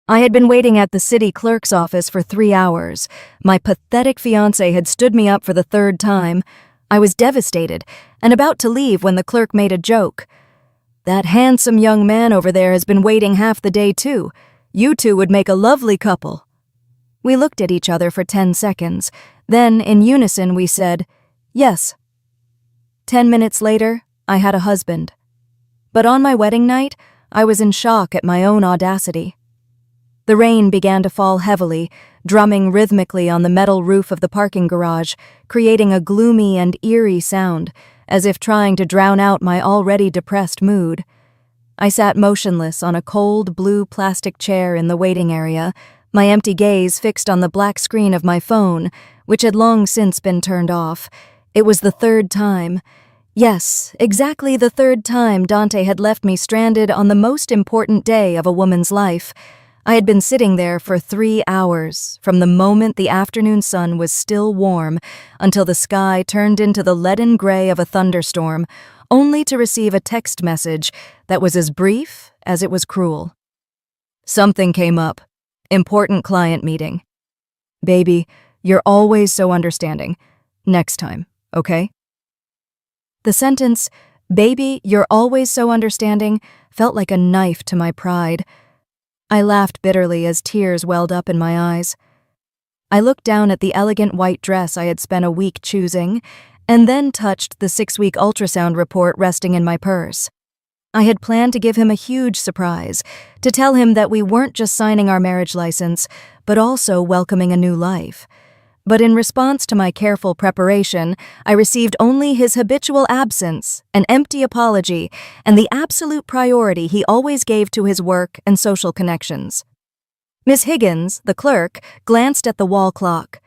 I had been waiting at the city clerk's office for 3 hours. My pathetic fiancé had stood me up for the third time. I was devastated and about to leave when the clerk made a joke. "That handsome young man over there has been waiting half the day too. You two would make a lovely couple." We looked at each other for 10 seconds. Then, in unison, we said, "Yes." 10 minutes later, I had a husband. But on my wedding night, I was in shock at my own audacity. The rain began to fall heavily, drumming rhythmically on the metal roof of the parking garage, creating a gloomy and eerie sound, as if trying to drown out my already depressed mood. I sat motionless on a cold, blue plastic chair in the waiting area, my empty gaze fixed on the black screen of my phone, which had long since been turned off. It was the third time. Yes, exactly the third time Dante had left me stranded on the most important day of a woman's life. I had been sitting there for 3 hours, from the moment the afternoon sun was still warm until the sky turned into the leaden gray of a thunderstorm, only to receive a text message that was as brief as it was cruel. "Something came up. Important client meeting. Baby, you're always so understanding. Next time, okay?" The sentence, "Baby, you're always so understanding," felt like a knife to my pride. I laughed bitterly as tears welled up in my eyes. I looked down at the elegant white dress I had spent a week choosing, and then touched the 6-week ultrasound report resting in my purse. I had planned to give him a huge surprise, to tell him that we weren't just signing our marriage license, but also welcoming a new life. But in response to my careful preparation, I received only his habitual absence, an empty apology, and the absolute priority he always gave to his work and social connections. Miss Higgins, the clerk, glanced at the wall clock.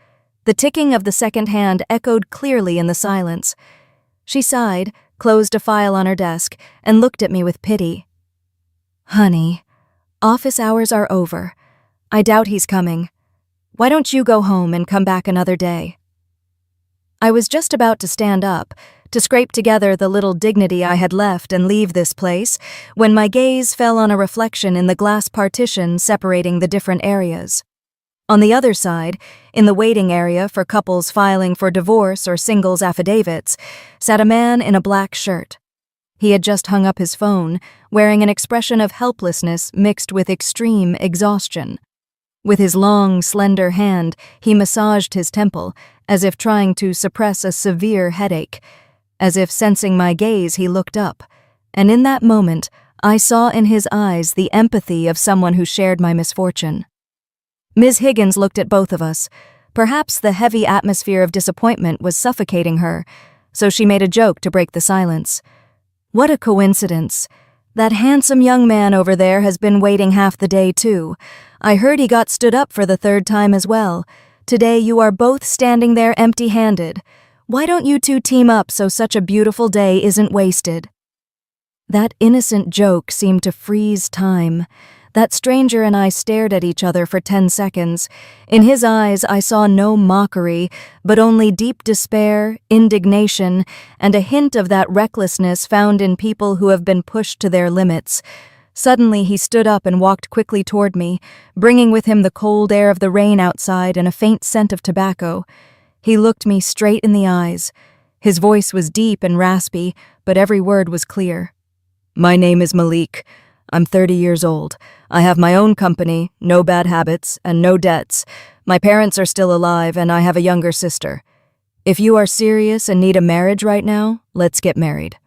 The ticking of the second hand echoed clearly in the silence. She sighed, closed a file on her desk, and looked at me with pity. "Honey, office hours are over. I doubt he's coming. Why don't you go home and come back another day?" I was just about to stand up, to scrape together the little dignity I had left and leave this place, when my gaze fell on a reflection in the glass partition separating the different areas. On the other side, in the waiting area for couples filing for divorce or singles affidavits, sat a man in a black shirt. He had just hung up his phone, wearing an expression of helplessness mixed with extreme exhaustion. With his long, slender hand, he massaged his temple, as if trying to suppress a severe headache. As if sensing my gaze, he looked up, and in that moment, I saw in his eyes the empathy of someone who shared my misfortune. Ms. Higgins looked at both of us. Perhaps the heavy atmosphere of disappointment was suffocating her, so she made a joke to break the silence. "What a coincidence. That handsome young man over there has been waiting half the day, too. I heard he got stood up for the third time as well. Today you are both standing there empty-handed. Why don't you two team up so such a beautiful day isn't wasted?" That innocent joke seemed to freeze time. That stranger and I stared at each other for 10 seconds. In his eyes, I saw no mockery, but only deep despair, indignation, and a hint of that recklessness found in people who have been pushed to their limits. Suddenly, he stood up and walked quickly toward me, bringing with him the cold air of the rain outside and a faint scent of tobacco. He looked me straight in the eyes. His voice was deep and raspy, but every word was clear. "My name is Malik. I'm 30 years old. I have my own company, no bad habits, and no debts. My parents are still alive, and I have a younger sister. If you are serious and need a marriage right now, let's get married."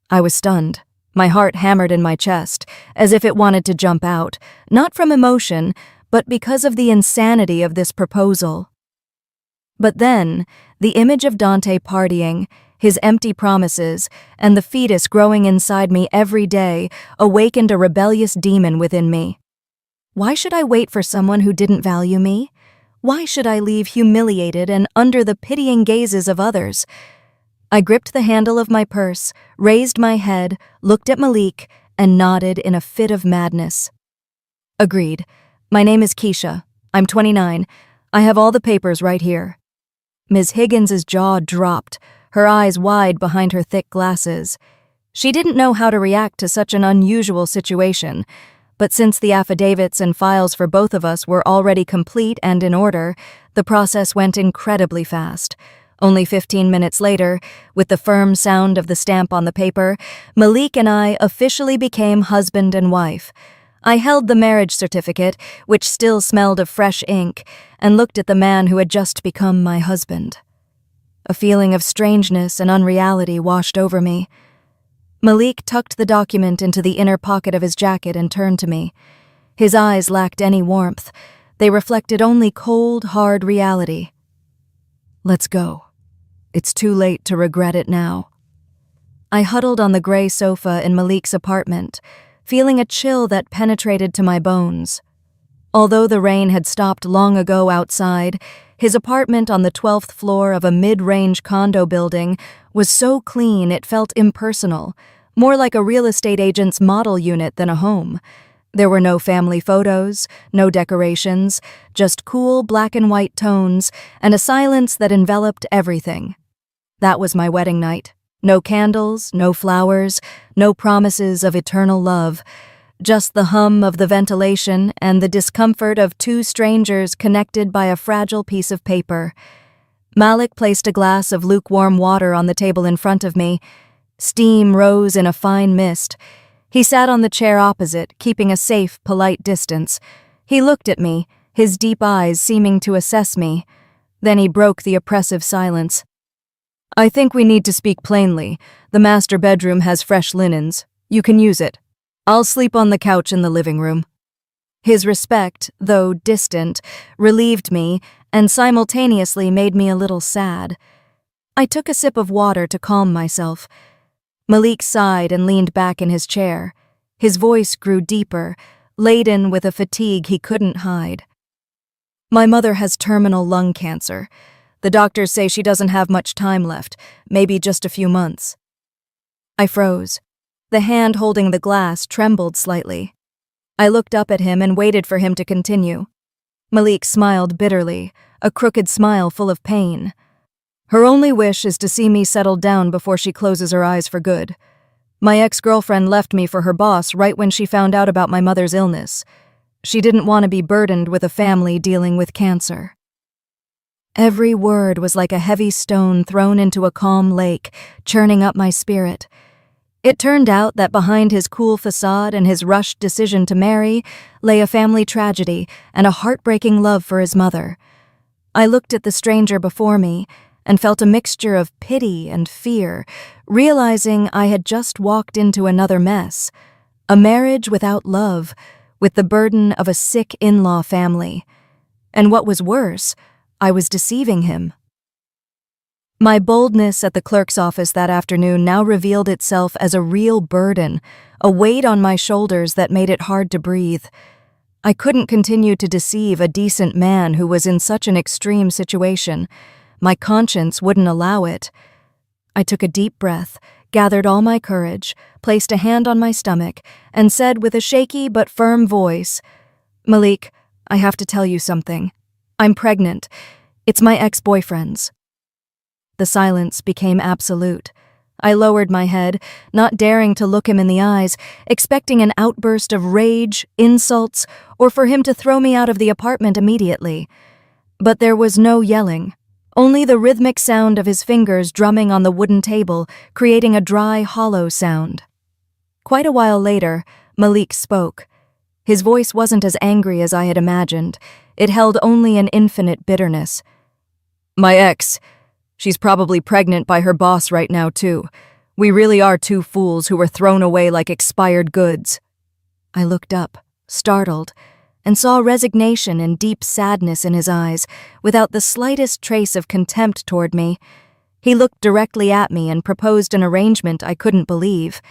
I was stunned. My heart hammered in my chest, as if it wanted to jump out, not from emotion, but because of the insanity of this proposal. But then, the image of Dante partying, his empty promises, and the fetus growing inside me every day awakened a rebellious demon within me. Why should I wait for someone who didn't value me? Why should I leave humiliated and under the pitying gazes of others? I gripped the handle of my purse, raised my head, looked at Malik, and nodded in a fit of madness. "Agreed. My name is Keisha. I'm 29. I have all the papers right here." Ms. Higgins's jaw dropped, her eyes wide behind her thick glasses. She didn't know how to react to such an unusual situation, but since the affidavits and files for both of us were already complete and in order, the process went incredibly fast. Only 15 minutes later, with the firm sound of the stamp on the paper, Malik and I officially became husband and wife. I held the marriage certificate, which still smelled of fresh ink, and looked at the man who had just become my husband. A feeling of strangeness and unreality washed over me. Malik tucked the document into the inner pocket of his jacket and turned to me. His eyes lacked any warmth. They reflected only cold, hard reality. "Let's go. It's too late to regret it now." I huddled on the gray sofa in Malik's apartment, feeling a chill that penetrated to my bones. Although the rain had stopped long ago outside, his apartment on the 12th floor of a mid-range condo building was so clean it felt impersonal, more like a real estate agent's model unit than a home. There were no family photos, no decorations, just cool black and white tones and a silence that enveloped everything. That was my wedding night. No candles, no flowers, no promises of eternal love. Just the hum of the ventilation and the discomfort of two strangers connected by a fragile piece of paper. Malik placed a glass of lukewarm water on the table in front of me. Steam rose in a fine mist. He sat on the chair opposite, keeping a safe, polite distance. He looked at me, his deep eyes seeming to assess me. Then he broke the oppressive silence. "I think we need to speak plainly. The master bedroom has fresh linens. You can use it. I'll sleep on the couch in the living room." His respect, though distant, relieved me and simultaneously made me a little sad. I took a sip of water to calm myself. Malik sighed and leaned back in his chair. His voice grew deeper, laden with a fatigue he couldn't hide. "My mother has terminal lung cancer. The doctors say she doesn't have much time left, maybe just a few months." I froze. The hand holding the glass trembled slightly. I looked up at him and waited for him to continue. Malik smiled bitterly, a crooked smile full of pain. "Her only wish is to see me settled down before she closes her eyes for good. My ex-girlfriend left me for her boss right when she found out about my mother's illness. She didn't want to be burdened with a family dealing with cancer." Every word was like a heavy stone thrown into a calm lake, churning up my spirit. It turned out that behind his cool facade and his rushed decision to marry lay a family tragedy and a heartbreaking love for his mother. I looked at the stranger before me and felt a mixture of pity and fear, realizing I had just walked into another mess. A marriage without love, with the burden of a sick in-law family. And what was worse, I was deceiving him. My boldness at the clerk's office that afternoon now revealed itself as a real burden, a weight on my shoulders that made it hard to breathe. I couldn't continue to deceive a decent man who was in such an extreme situation. My conscience wouldn't allow it. I took a deep breath, gathered all my courage, placed a hand on my stomach, and said with a shaky but firm voice, "Malik, I have to tell you something. I'm pregnant. It's my ex-boyfriend's." The silence became absolute. I lowered my head, not daring to look him in the eyes, expecting an outburst of rage, insults, or for him to throw me out of the apartment immediately. But there was no yelling. Only the rhythmic sound of his fingers drumming on the wooden table, creating a dry, hollow sound. Quite a while later, Malik spoke. His voice wasn't as angry as I had imagined. It held only an infinite bitterness. "My ex, she's probably pregnant by her boss right now, too. We really are two fools who were thrown away like expired goods." I looked up, startled, and saw resignation and deep sadness in his eyes, without the slightest trace of contempt toward me. He looked directly at me and proposed an arrangement I couldn't believe.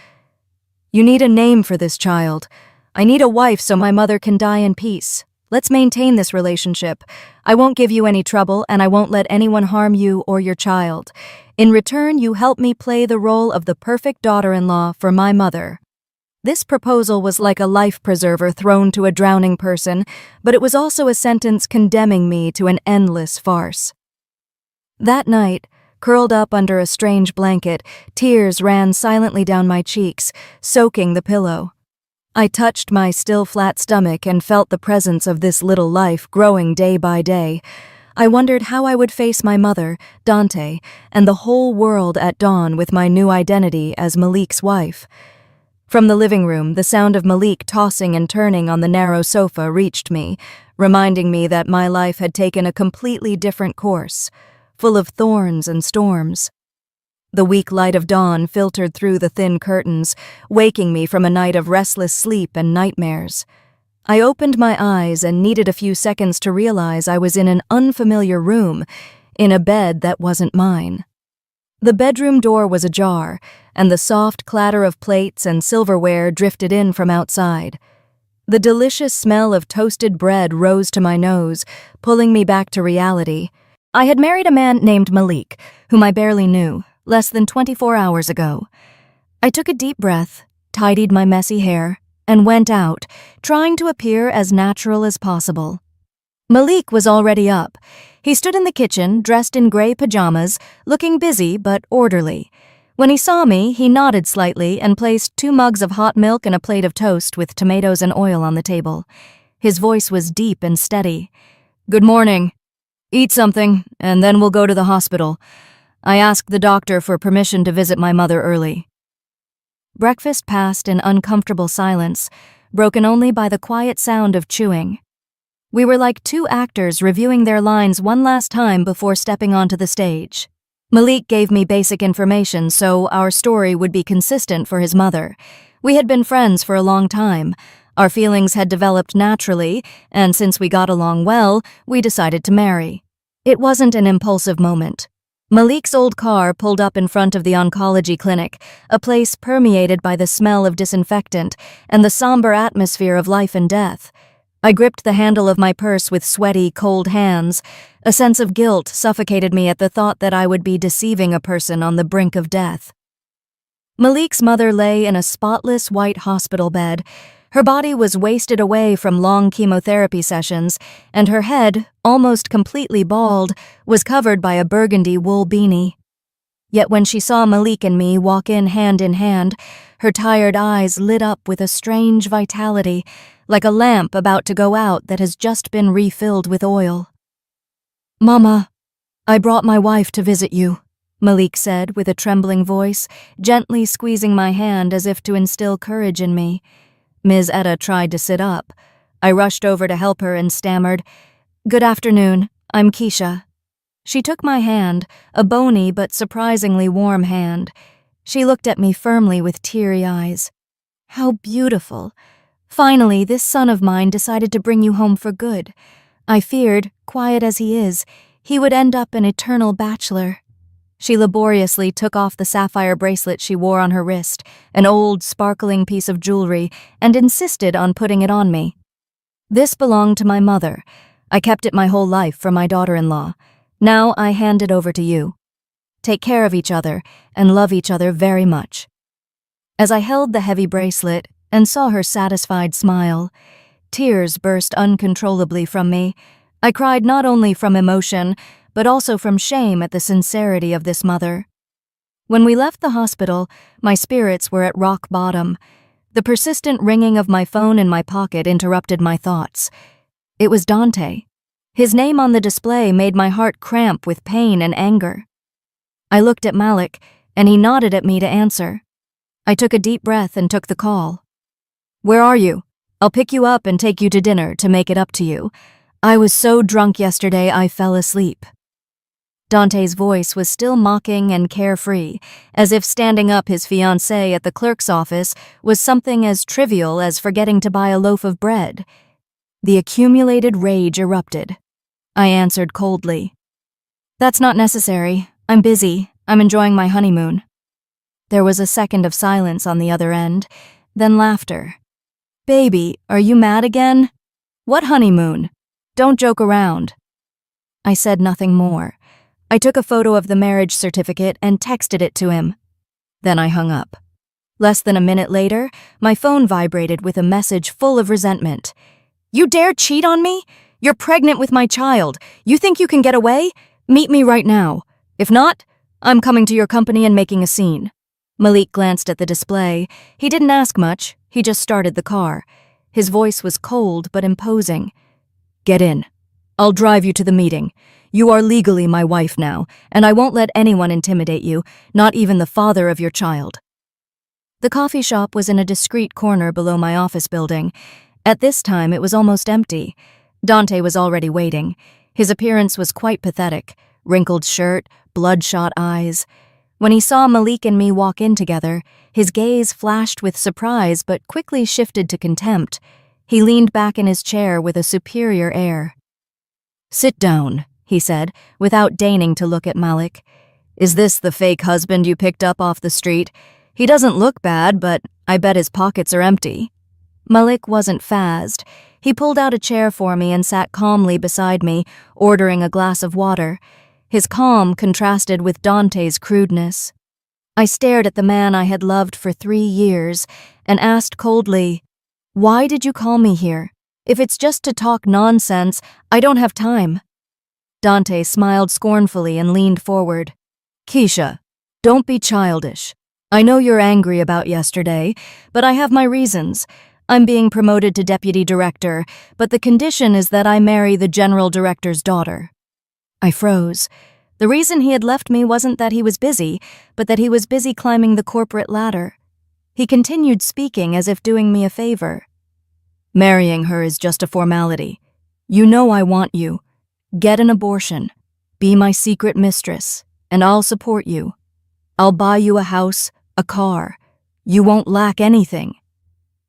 "You need a name for this child. I need a wife so my mother can die in peace. Let's maintain this relationship. I won't give you any trouble, and I won't let anyone harm you or your child. In return, you help me play the role of the perfect daughter-in-law for my mother." This proposal was like a life preserver thrown to a drowning person, but it was also a sentence condemning me to an endless farce. That night, curled up under a strange blanket, tears ran silently down my cheeks, soaking the pillow. I touched my still flat stomach and felt the presence of this little life growing day by day. I wondered how I would face my mother, Dante, and the whole world at dawn with my new identity as Malik's wife. From the living room, the sound of Malik tossing and turning on the narrow sofa reached me, reminding me that my life had taken a completely different course, full of thorns and storms. The weak light of dawn filtered through the thin curtains, waking me from a night of restless sleep and nightmares. I opened my eyes and needed a few seconds to realize I was in an unfamiliar room, in a bed that wasn't mine. The bedroom door was ajar, and the soft clatter of plates and silverware drifted in from outside. The delicious smell of toasted bread rose to my nose, pulling me back to reality. I had married a man named Malik, whom I barely knew, less than 24 hours ago. I took a deep breath, tidied my messy hair, and went out, trying to appear as natural as possible. Malik was already up. He stood in the kitchen, dressed in gray pajamas, looking busy but orderly. When he saw me, he nodded slightly and placed 2 mugs of hot milk and a plate of toast with tomatoes and oil on the table. His voice was deep and steady. "Good morning. Eat something, and then we'll go to the hospital. I asked the doctor for permission to visit my mother early." Breakfast passed in uncomfortable silence, broken only by the quiet sound of chewing. We were like 2 actors reviewing their lines one last time before stepping onto the stage. Malik gave me basic information so our story would be consistent for his mother. We had been friends for a long time. Our feelings had developed naturally, and since we got along well, we decided to marry. It wasn't an impulsive moment. Malik's old car pulled up in front of the oncology clinic, a place permeated by the smell of disinfectant and the somber atmosphere of life and death. I gripped the handle of my purse with sweaty, cold hands. A sense of guilt suffocated me at the thought that I would be deceiving a person on the brink of death. Malik's mother lay in a spotless white hospital bed. Her body was wasted away from long chemotherapy sessions, and her head, almost completely bald, was covered by a burgundy wool beanie. Yet when she saw Malik and me walk in hand, her tired eyes lit up with a strange vitality, like a lamp about to go out that has just been refilled with oil. "Mama, I brought my wife to visit you," Malik said with a trembling voice, gently squeezing my hand as if to instill courage in me. Ms. Etta tried to sit up. I rushed over to help her and stammered, "Good afternoon, I'm Keisha." She took my hand, a bony but surprisingly warm hand. She looked at me firmly with teary eyes. "How beautiful. Finally, this son of mine decided to bring you home for good. I feared, quiet as he is, he would end up an eternal bachelor." She laboriously took off the sapphire bracelet she wore on her wrist, an old, sparkling piece of jewelry, and insisted on putting it on me. "This belonged to my mother. I kept it my whole life for my daughter-in-law. Now I hand it over to you. Take care of each other and love each other very much." As I held the heavy bracelet and saw her satisfied smile, tears burst uncontrollably from me. I cried not only from emotion, but also from shame at the sincerity of this mother. When we left the hospital, my spirits were at rock bottom. The persistent ringing of my phone in my pocket interrupted my thoughts. It was Dante. His name on the display made my heart cramp with pain and anger. I looked at Malik, and he nodded at me to answer. I took a deep breath and took the call. "Where are you? I'll pick you up and take you to dinner to make it up to you. I was so drunk yesterday I fell asleep." Dante's voice was still mocking and carefree, as if standing up his fiancé at the clerk's office was something as trivial as forgetting to buy a loaf of bread. The accumulated rage erupted. I answered coldly, "That's not necessary. I'm busy. I'm enjoying my honeymoon." There was a second of silence on the other end, then laughter. "Baby, are you mad again? What honeymoon? Don't joke around." I said nothing more. I took a photo of the marriage certificate and texted it to him. Then I hung up. Less than a minute later, my phone vibrated with a message full of resentment. "You dare cheat on me? You're pregnant with my child. You think you can get away? Meet me right now. If not, I'm coming to your company and making a scene." Malik glanced at the display. He didn't ask much, he just started the car. His voice was cold but imposing. "Get in. I'll drive you to the meeting. You are legally my wife now, and I won't let anyone intimidate you, not even the father of your child." The coffee shop was in a discreet corner below my office building. At this time, it was almost empty. Dante was already waiting. His appearance was quite pathetic. Wrinkled shirt, bloodshot eyes. When he saw Malik and me walk in together, his gaze flashed with surprise but quickly shifted to contempt. He leaned back in his chair with a superior air. "Sit down," he said, without deigning to look at Malik. "Is this the fake husband you picked up off the street? He doesn't look bad, but I bet his pockets are empty." Malik wasn't phased. He pulled out a chair for me and sat calmly beside me, ordering a glass of water. His calm contrasted with Dante's crudeness. I stared at the man I had loved for 3 years and asked coldly, "Why did you call me here? If it's just to talk nonsense, I don't have time." Dante smiled scornfully and leaned forward. "Keisha, don't be childish. I know you're angry about yesterday, but I have my reasons. I'm being promoted to deputy director, but the condition is that I marry the general director's daughter." I froze. The reason he had left me wasn't that he was busy, but that he was busy climbing the corporate ladder. He continued speaking as if doing me a favor. "Marrying her is just a formality. You know I want you. Get an abortion. Be my secret mistress, and I'll support you. I'll buy you a house, a car. You won't lack anything."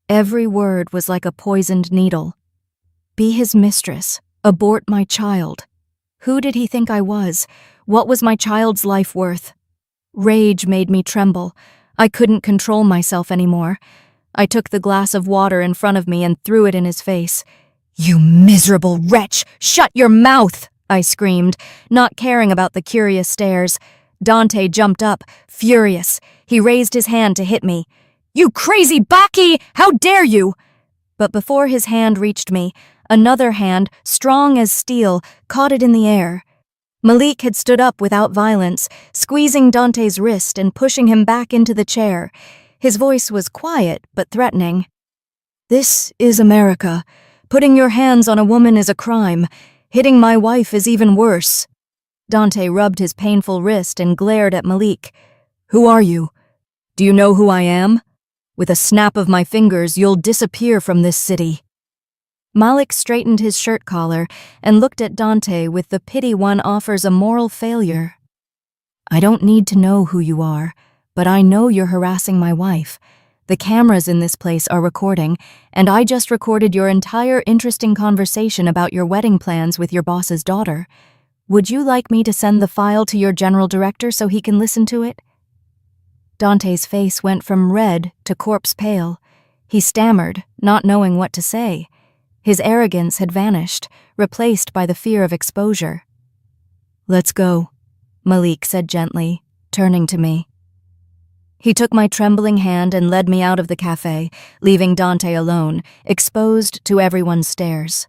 Every word was like a poisoned needle. Be his mistress. Abort my child. Who did he think I was? What was my child's life worth? Rage made me tremble. I couldn't control myself anymore. I took the glass of water in front of me and threw it in his face. "You miserable wretch! Shut your mouth!" I screamed, not caring about the curious stares. Dante jumped up, furious. He raised his hand to hit me. "You crazy Baki! How dare you!" But before his hand reached me, another hand, strong as steel, caught it in the air. Malik had stood up without violence, squeezing Dante's wrist and pushing him back into the chair. His voice was quiet but threatening. "This is America. Putting your hands on a woman is a crime. Hitting my wife is even worse." Dante rubbed his painful wrist and glared at Malik. "Who are you? Do you know who I am? With a snap of my fingers, you'll disappear from this city." Malik straightened his shirt collar and looked at Dante with the pity one offers a moral failure. "I don't need to know who you are, but I know you're harassing my wife. The cameras in this place are recording, and I just recorded your entire interesting conversation about your wedding plans with your boss's daughter. Would you like me to send the file to your general director so he can listen to it?" Dante's face went from red to corpse pale. He stammered, not knowing what to say. His arrogance had vanished, replaced by the fear of exposure. "Let's go," Malik said gently, turning to me. He took my trembling hand and led me out of the cafe, leaving Dante alone, exposed to everyone's stares.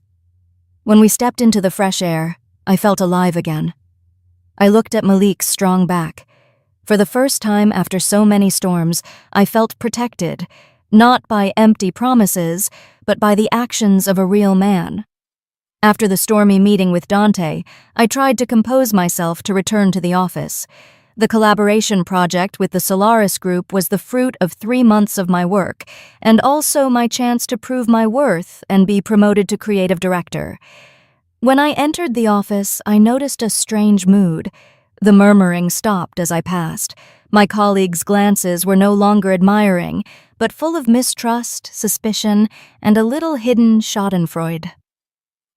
When we stepped into the fresh air, I felt alive again. I looked at Malik's strong back. For the first time after so many storms, I felt protected, not by empty promises, but by the actions of a real man. After the stormy meeting with Dante, I tried to compose myself to return to the office. The collaboration project with the Solaris Group was the fruit of 3 months of my work, and also my chance to prove my worth and be promoted to creative director. When I entered the office, I noticed a strange mood. The murmuring stopped as I passed. My colleagues' glances were no longer admiring, but full of mistrust, suspicion, and a little hidden schadenfreude.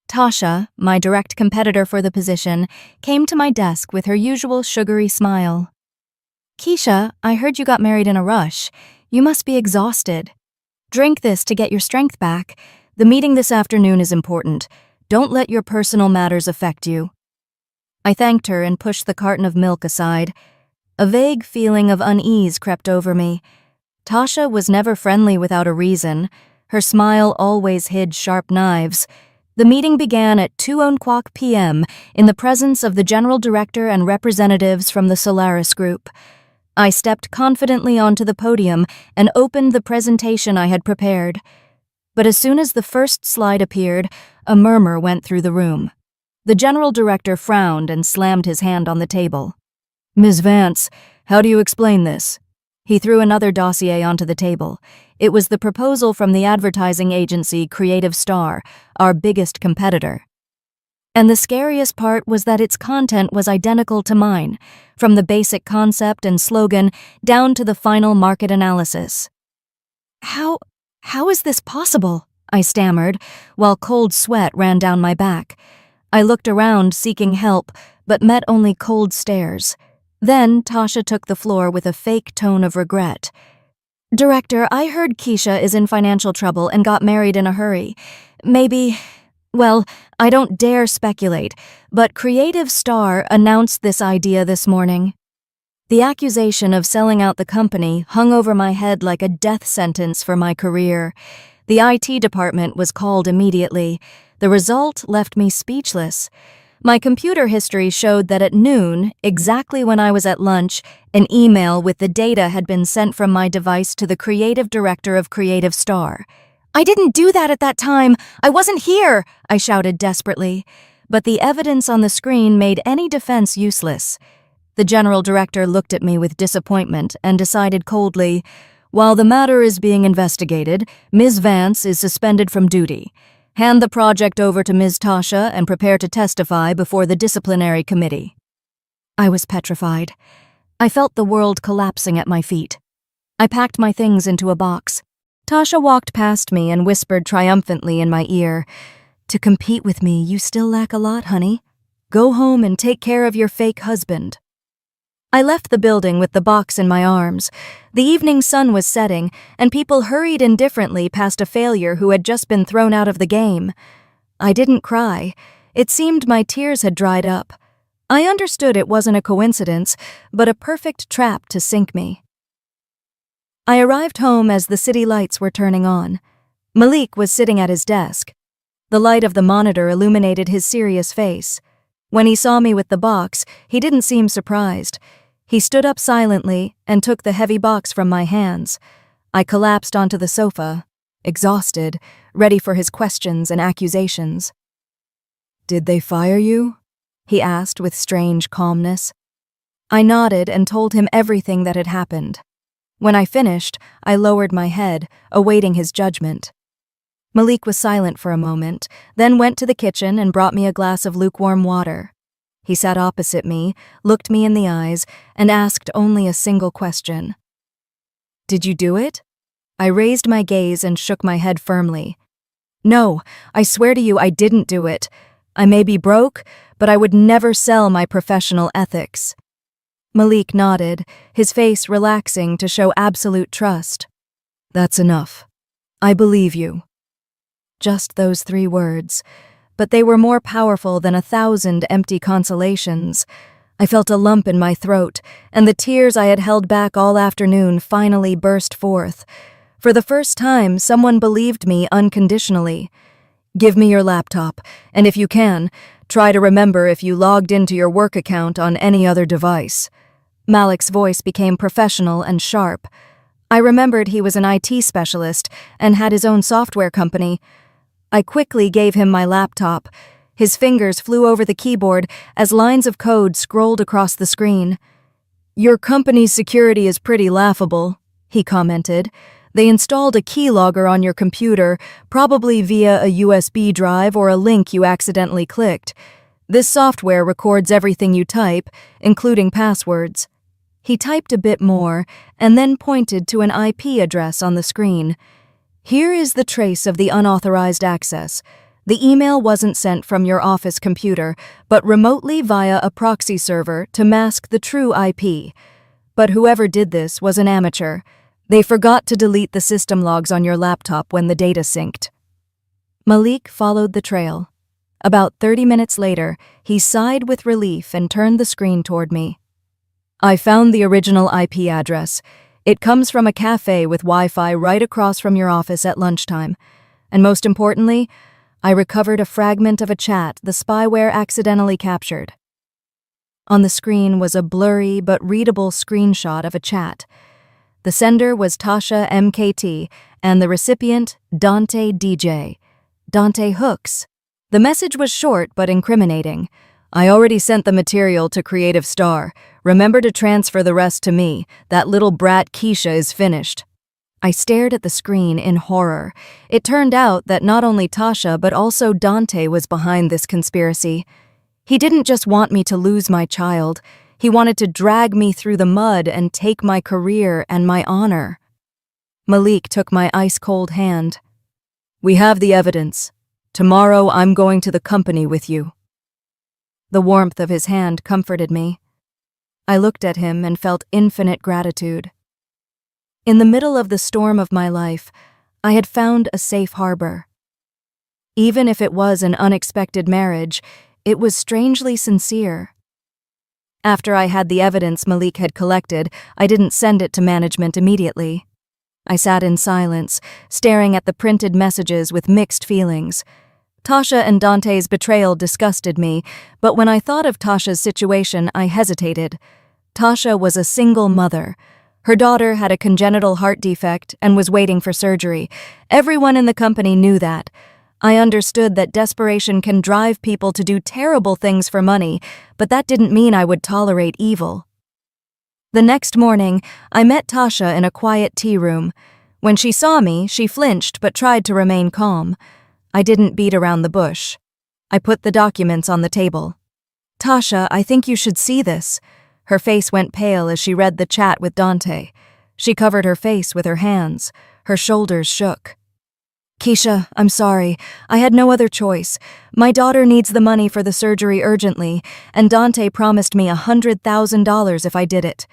Tasha, my direct competitor for the position, came to my desk with her usual sugary smile. "Keisha, I heard you got married in a rush. You must be exhausted. Drink this to get your strength back. The meeting this afternoon is important. Don't let your personal matters affect you." I thanked her and pushed the carton of milk aside. A vague feeling of unease crept over me. Tasha was never friendly without a reason. Her smile always hid sharp knives. The meeting began at 2:00 p.m. in the presence of the general director and representatives from the Solaris Group. I stepped confidently onto the podium and opened the presentation I had prepared. But as soon as the first slide appeared, a murmur went through the room. The general director frowned and slammed his hand on the table. "Ms. Vance, how do you explain this?" He threw another dossier onto the table. It was the proposal from the advertising agency Creative Star, our biggest competitor. And the scariest part was that its content was identical to mine, from the basic concept and slogan down to the final market analysis. How is this possible?" I stammered, while cold sweat ran down my back. I looked around seeking help, but met only cold stares. Then Tasha took the floor with a fake tone of regret. "Director, I heard Keisha is in financial trouble and got married in a hurry. Well, I don't dare speculate, but Creative Star announced this idea this morning." The accusation of selling out the company hung over my head like a death sentence for my career. The IT department was called immediately. The result left me speechless. My computer history showed that at noon, exactly when I was at lunch, an email with the data had been sent from my device to the creative director of Creative Star. "I didn't do that at that time! I wasn't here!" I shouted desperately. But the evidence on the screen made any defense useless. The general director looked at me with disappointment and decided coldly, "While the matter is being investigated, Ms. Vance is suspended from duty. Hand the project over to Ms. Tasha and prepare to testify before the disciplinary committee." I was petrified. I felt the world collapsing at my feet. I packed my things into a box. Tasha walked past me and whispered triumphantly in my ear, "To compete with me, you still lack a lot, honey. Go home and take care of your fake husband." I left the building with the box in my arms. The evening sun was setting, and people hurried indifferently past a failure who had just been thrown out of the game. I didn't cry. It seemed my tears had dried up. I understood it wasn't a coincidence, but a perfect trap to sink me. I arrived home as the city lights were turning on. Malik was sitting at his desk. The light of the monitor illuminated his serious face. When he saw me with the box, he didn't seem surprised. He stood up silently and took the heavy box from my hands. I collapsed onto the sofa, exhausted, ready for his questions and accusations. "Did they fire you?" he asked with strange calmness. I nodded and told him everything that had happened. When I finished, I lowered my head, awaiting his judgment. Malik was silent for a moment, then went to the kitchen and brought me a glass of lukewarm water. He sat opposite me, looked me in the eyes, and asked only a single question. "Did you do it?" I raised my gaze and shook my head firmly. "No, I swear to you I didn't do it. I may be broke, but I would never sell my professional ethics." Malik nodded, his face relaxing to show absolute trust. "That's enough. I believe you." Just those 3 words, but they were more powerful than 1,000 empty consolations. I felt a lump in my throat, and the tears I had held back all afternoon finally burst forth. For the first time, someone believed me unconditionally. "Give me your laptop, and if you can, try to remember if you logged into your work account on any other device." Malik's voice became professional and sharp. I remembered he was an IT specialist and had his own software company. I quickly gave him my laptop. His fingers flew over the keyboard as lines of code scrolled across the screen. "Your company's security is pretty laughable," he commented. "They installed a keylogger on your computer, probably via a USB drive or a link you accidentally clicked. This software records everything you type, including passwords." He typed a bit more and then pointed to an IP address on the screen. "Here is the trace of the unauthorized access. The email wasn't sent from your office computer, but remotely via a proxy server to mask the true IP. But whoever did this was an amateur. They forgot to delete the system logs on your laptop when the data synced." Malik followed the trail. About 30 minutes later, he sighed with relief and turned the screen toward me. "I found the original IP address. It comes from a cafe with Wi-Fi right across from your office at lunchtime. And most importantly, I recovered a fragment of a chat the spyware accidentally captured." On the screen was a blurry but readable screenshot of a chat. The sender was Tasha MKT and the recipient Dante DJ. Dante Hooks. The message was short but incriminating. I already sent the material to Creative Star. Remember to transfer the rest to me. That little brat Keisha is finished. I stared at the screen in horror. It turned out that not only Tasha but also Dante was behind this conspiracy. He didn't just want me to lose my child. He wanted to drag me through the mud and take my career and my honor. Malik took my ice-cold hand. We have the evidence. Tomorrow I'm going to the company with you. The warmth of his hand comforted me. I looked at him and felt infinite gratitude. In the middle of the storm of my life, I had found a safe harbor. Even if it was an unexpected marriage, it was strangely sincere. After I had the evidence Malik had collected, I didn't send it to management immediately. I sat in silence, staring at the printed messages with mixed feelings. Tasha and Dante's betrayal disgusted me, but when I thought of Tasha's situation, I hesitated. Tasha was a single mother. Her daughter had a congenital heart defect and was waiting for surgery. Everyone in the company knew that. I understood that desperation can drive people to do terrible things for money, but that didn't mean I would tolerate evil. The next morning, I met Tasha in a quiet tea room. When she saw me, she flinched but tried to remain calm. I didn't beat around the bush. I put the documents on the table. Tasha, I think you should see this. Her face went pale as she read the chat with Dante. She covered her face with her hands. Her shoulders shook. Keisha, I'm sorry. I had no other choice. My daughter needs the money for the surgery urgently, and Dante promised me $100,000 if I did it.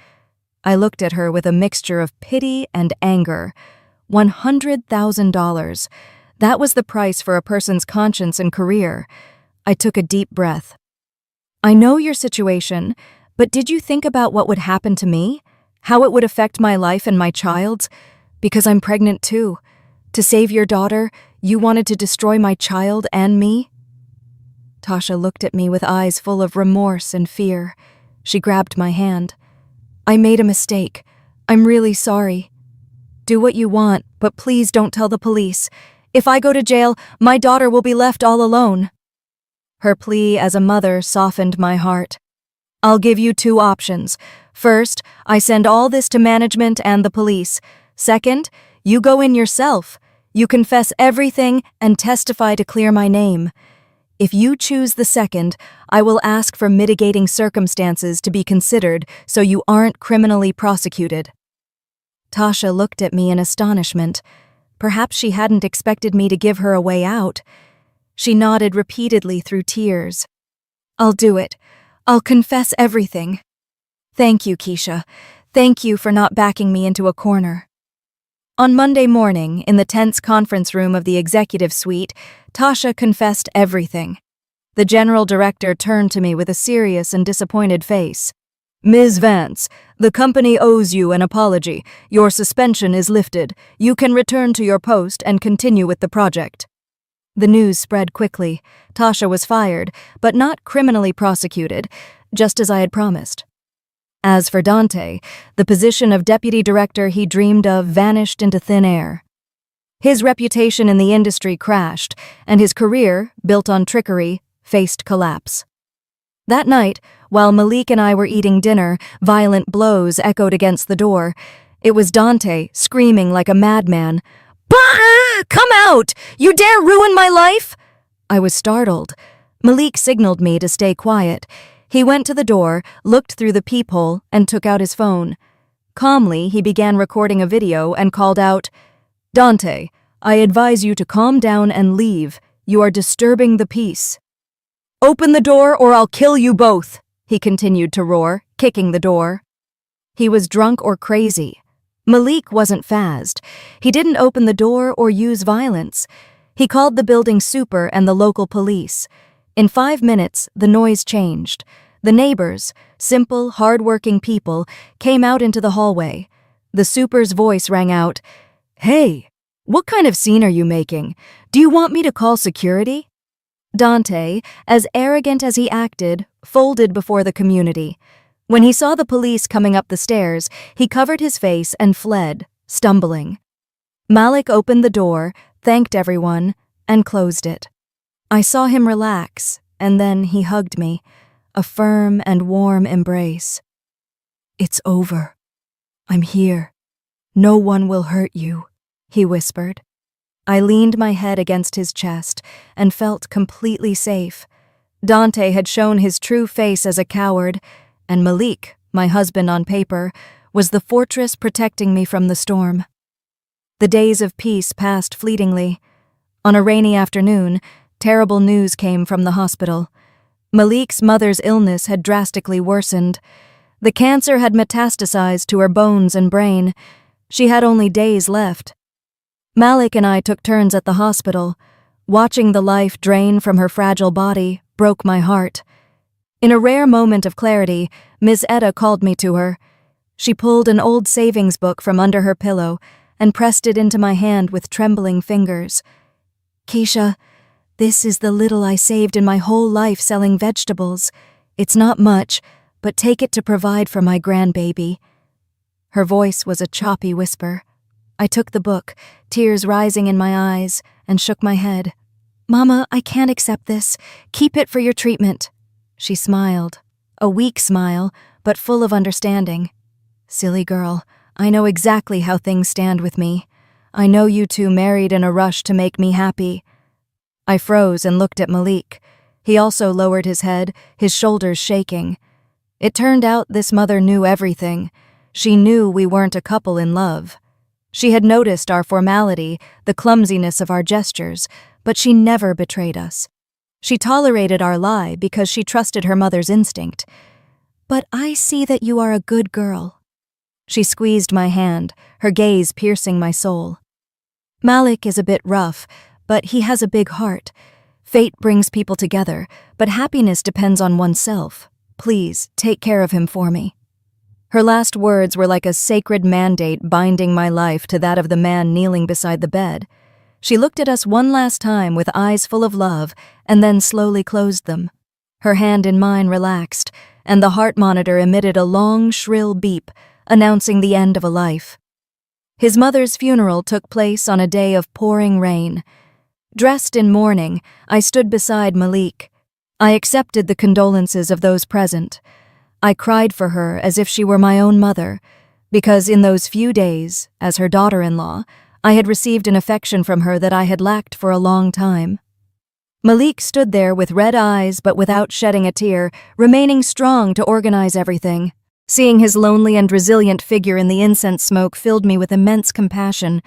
I looked at her with a mixture of pity and anger. $100,000. That was the price for a person's conscience and career. I took a deep breath. I know your situation, but did you think about what would happen to me? How it would affect my life and my child's? Because I'm pregnant too. To save your daughter, you wanted to destroy my child and me? Tasha looked at me with eyes full of remorse and fear. She grabbed my hand. I made a mistake. I'm really sorry. Do what you want, but please don't tell the police. If I go to jail, my daughter will be left all alone. Her plea as a mother softened my heart. I'll give you two options. First, I send all this to management and the police. Second, you go in yourself. You confess everything and testify to clear my name. If you choose the second, I will ask for mitigating circumstances to be considered so you aren't criminally prosecuted. Tasha looked at me in astonishment. Perhaps she hadn't expected me to give her a way out. She nodded repeatedly through tears. I'll do it. I'll confess everything. Thank you, Keisha. Thank you for not backing me into a corner. On Monday morning, in the tense conference room of the executive suite, Tasha confessed everything. The general director turned to me with a serious and disappointed face. Ms. Vance, the company owes you an apology. Your suspension is lifted. You can return to your post and continue with the project. The news spread quickly. Tasha was fired, but not criminally prosecuted, just as I had promised. As for Dante, the position of deputy director he dreamed of vanished into thin air. His reputation in the industry crashed, and his career, built on trickery, faced collapse. That night, while Malik and I were eating dinner, violent blows echoed against the door. It was Dante, screaming like a madman. Bah! Come out! You dare ruin my life? I was startled. Malik signaled me to stay quiet. He went to the door, looked through the peephole, and took out his phone. Calmly, he began recording a video and called out, Dante, I advise you to calm down and leave. You are disturbing the peace. Open the door or I'll kill you both, he continued to roar, kicking the door. He was drunk or crazy. Malik wasn't phased. He didn't open the door or use violence. He called the building super and the local police. In 5 minutes, the noise changed. The neighbors, simple, hard-working people, came out into the hallway. The super's voice rang out, Hey, what kind of scene are you making? Do you want me to call security? Dante, as arrogant as he acted, folded before the community. When he saw the police coming up the stairs, he covered his face and fled, stumbling. Malik opened the door, thanked everyone, and closed it. I saw him relax, and then he hugged me, a firm and warm embrace. "It's over. I'm here. No one will hurt you," he whispered. I leaned my head against his chest and felt completely safe. Dante had shown his true face as a coward, and Malik, my husband on paper, was the fortress protecting me from the storm. The days of peace passed fleetingly. On a rainy afternoon, terrible news came from the hospital. Malik's mother's illness had drastically worsened. The cancer had metastasized to her bones and brain. She had only days left. Malik and I took turns at the hospital. Watching the life drain from her fragile body broke my heart. In a rare moment of clarity, Ms. Etta called me to her. She pulled an old savings book from under her pillow and pressed it into my hand with trembling fingers. "Keisha, this is the little I saved in my whole life selling vegetables. It's not much, but take it to provide for my grandbaby." Her voice was a choppy whisper. I took the book, tears rising in my eyes, and shook my head. "Mama, I can't accept this. Keep it for your treatment." She smiled, a weak smile, but full of understanding. "Silly girl, I know exactly how things stand with me. I know you two married in a rush to make me happy." I froze and looked at Malik. He also lowered his head, his shoulders shaking. It turned out this mother knew everything. She knew we weren't a couple in love. She had noticed our formality, the clumsiness of our gestures, but she never betrayed us. She tolerated our lie because she trusted her mother's instinct. "But I see that you are a good girl." She squeezed my hand, her gaze piercing my soul. "Malik is a bit rough, but he has a big heart. Fate brings people together, but happiness depends on oneself. Please, take care of him for me." Her last words were like a sacred mandate binding my life to that of the man kneeling beside the bed. She looked at us one last time with eyes full of love and then slowly closed them. Her hand in mine relaxed, and the heart monitor emitted a long, shrill beep, announcing the end of a life. His mother's funeral took place on a day of pouring rain. Dressed in mourning, I stood beside Malik. I accepted the condolences of those present. I cried for her as if she were my own mother, because in those few days, as her daughter-in-law, I had received an affection from her that I had lacked for a long time. Malik stood there with red eyes but without shedding a tear, remaining strong to organize everything. Seeing his lonely and resilient figure in the incense smoke filled me with immense compassion.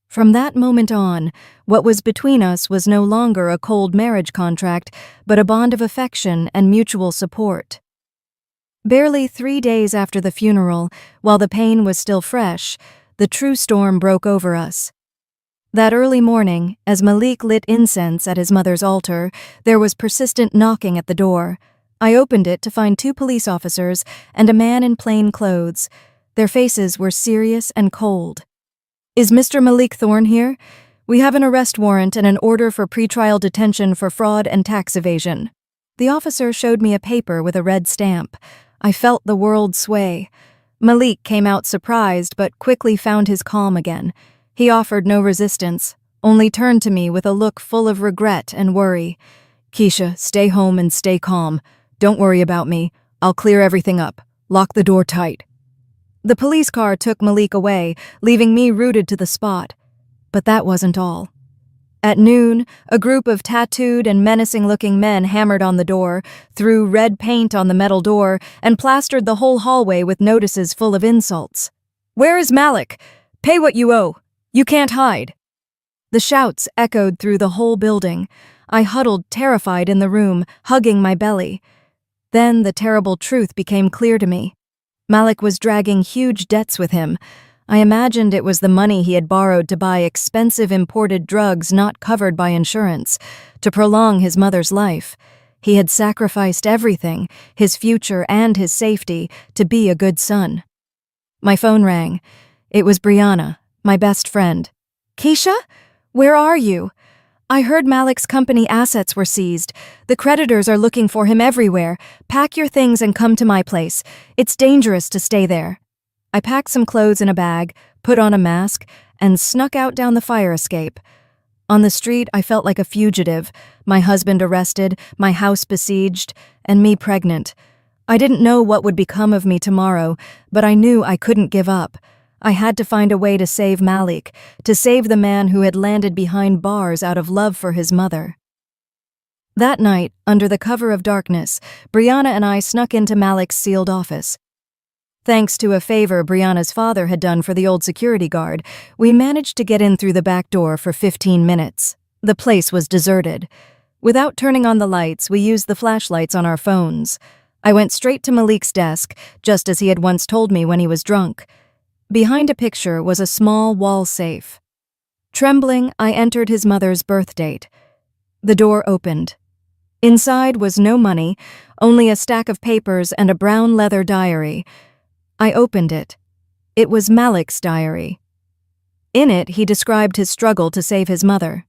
From that moment on, what was between us was no longer a cold marriage contract, but a bond of affection and mutual support. Barely 3 days after the funeral, while the pain was still fresh, the true storm broke over us. That early morning, as Malik lit incense at his mother's altar, there was persistent knocking at the door. I opened it to find 2 police officers and a man in plain clothes. Their faces were serious and cold. "Is Mr. Malik Thorne here? We have an arrest warrant and an order for pretrial detention for fraud and tax evasion." The officer showed me a paper with a red stamp. I felt the world sway. Malik came out surprised but quickly found his calm again. He offered no resistance, only turned to me with a look full of regret and worry. "Keisha, stay home and stay calm. Don't worry about me. I'll clear everything up. Lock the door tight." The police car took Malik away, leaving me rooted to the spot. But that wasn't all. At noon, a group of tattooed and menacing-looking men hammered on the door, threw red paint on the metal door, and plastered the whole hallway with notices full of insults. "Where is Malik? Pay what you owe. You can't hide." The shouts echoed through the whole building. I huddled terrified in the room, hugging my belly. Then the terrible truth became clear to me. Malik was dragging huge debts with him. I imagined it was the money he had borrowed to buy expensive imported drugs not covered by insurance, to prolong his mother's life. He had sacrificed everything, his future and his safety, to be a good son. My phone rang. It was Brianna, my best friend. "Keisha? Where are you? I heard Malik's company assets were seized. The creditors are looking for him everywhere. Pack your things and come to my place. It's dangerous to stay there. I packed some clothes in a bag, put on a mask, and snuck out down the fire escape. On the street, I felt like a fugitive, my husband arrested, my house besieged, and me pregnant. I didn't know what would become of me tomorrow, but I knew I couldn't give up. I had to find a way to save Malik, to save the man who had landed behind bars out of love for his mother. That night, under the cover of darkness, Brianna and I snuck into Malik's sealed office. Thanks to a favor Brianna's father had done for the old security guard, we managed to get in through the back door for 15 minutes. The place was deserted. Without turning on the lights, we used the flashlights on our phones. I went straight to Malik's desk, just as he had once told me when he was drunk. Behind a picture was a small wall safe. Trembling, I entered his mother's birth date. The door opened. Inside was no money, only a stack of papers and a brown leather diary. I opened it. It was Malik's diary. In it, he described his struggle to save his mother.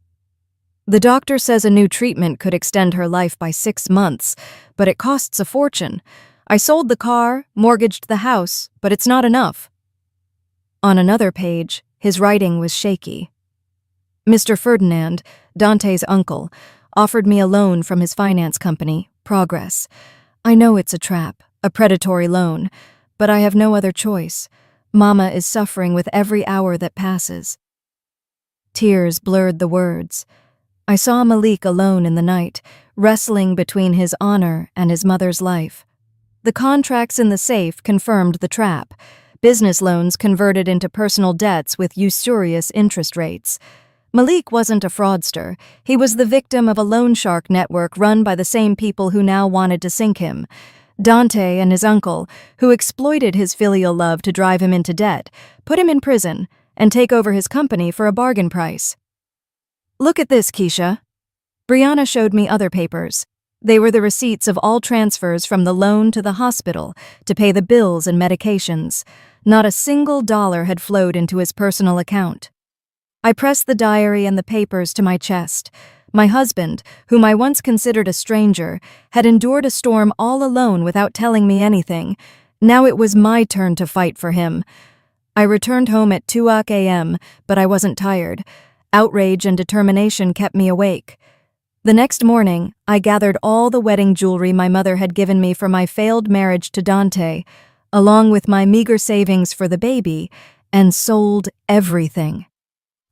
The doctor says a new treatment could extend her life by 6 months, but it costs a fortune. I sold the car, mortgaged the house, but it's not enough. On another page, his writing was shaky. Mr. Ferdinand, Dante's uncle, offered me a loan from his finance company, Progress. I know it's a trap, a predatory loan, but I have no other choice. Mama is suffering with every hour that passes. Tears blurred the words. I saw Malik alone in the night, wrestling between his honor and his mother's life. The contracts in the safe confirmed the trap. Business loans converted into personal debts with usurious interest rates. Malik wasn't a fraudster. He was the victim of a loan shark network run by the same people who now wanted to sink him. Dante and his uncle, who exploited his filial love to drive him into debt, put him in prison and take over his company for a bargain price. Look at this, Keisha. Brianna showed me other papers. They were the receipts of all transfers from the loan to the hospital to pay the bills and medications. Not a single dollar had flowed into his personal account. I pressed the diary and the papers to my chest. My husband, whom I once considered a stranger, had endured a storm all alone without telling me anything. Now it was my turn to fight for him. I returned home at 2 a.m., but I wasn't tired. Outrage and determination kept me awake. The next morning, I gathered all the wedding jewelry my mother had given me for my failed marriage to Dante, along with my meager savings for the baby, and sold everything.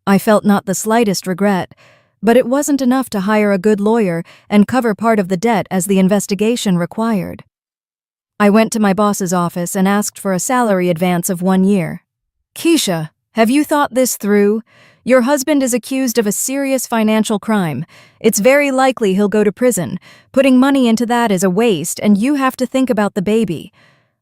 I felt not the slightest regret, but it wasn't enough to hire a good lawyer and cover part of the debt as the investigation required. I went to my boss's office and asked for a salary advance of 1 year. Keisha, have you thought this through? Your husband is accused of a serious financial crime. It's very likely he'll go to prison. Putting money into that is a waste, and you have to think about the baby.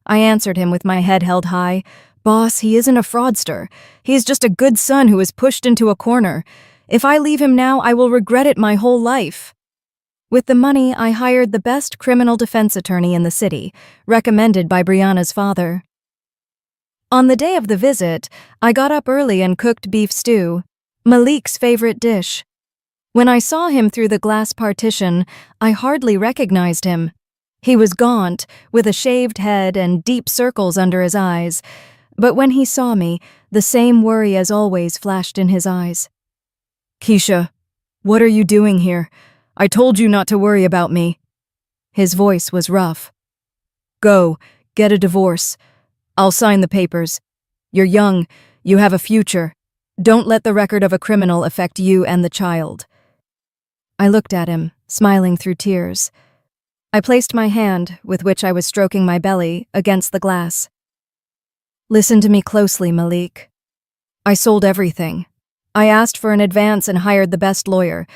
I answered him with my head held high. Boss, he isn't a fraudster. He's just a good son who was pushed into a corner. If I leave him now, I will regret it my whole life. With the money, I hired the best criminal defense attorney in the city, recommended by Brianna's father. On the day of the visit, I got up early and cooked beef stew, Malik's favorite dish. When I saw him through the glass partition, I hardly recognized him. He was gaunt, with a shaved head and deep circles under his eyes, but when he saw me, the same worry as always flashed in his eyes. Keisha, what are you doing here? I told you not to worry about me. His voice was rough. Go, get a divorce. I'll sign the papers. You're young, you have a future. Don't let the record of a criminal affect you and the child. I looked at him, smiling through tears. I placed my hand, with which I was stroking my belly, against the glass. Listen to me closely, Malik. I sold everything. I asked for an advance and hired the best lawyer.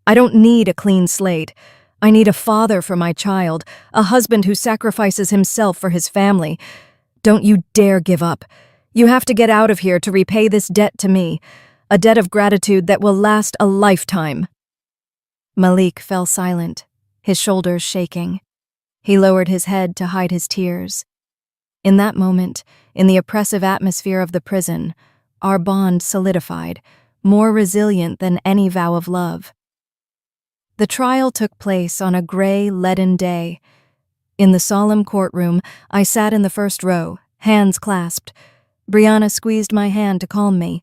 I don't need a clean slate. I need a father for my child, a husband who sacrifices himself for his family. Don't you dare give up. You have to get out of here to repay this debt to me, a debt of gratitude that will last a lifetime. Malik fell silent, his shoulders shaking. He lowered his head to hide his tears. In that moment, in the oppressive atmosphere of the prison, our bond solidified, more resilient than any vow of love. The trial took place on a gray, leaden day. In the solemn courtroom, I sat in the first row, hands clasped. Brianna squeezed my hand to calm me.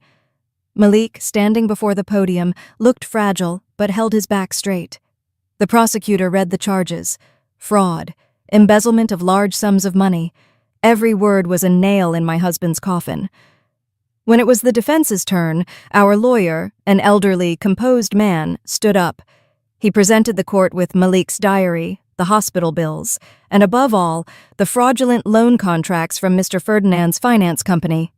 Malik, standing before the podium, looked fragile but held his back straight. The prosecutor read the charges: fraud, embezzlement of large sums of money. Every word was a nail in my husband's coffin. When it was the defense's turn, our lawyer, an elderly, composed man, stood up. He presented the court with Malik's diary, the hospital bills, and above all, the fraudulent loan contracts from Mr. Ferdinand's finance company.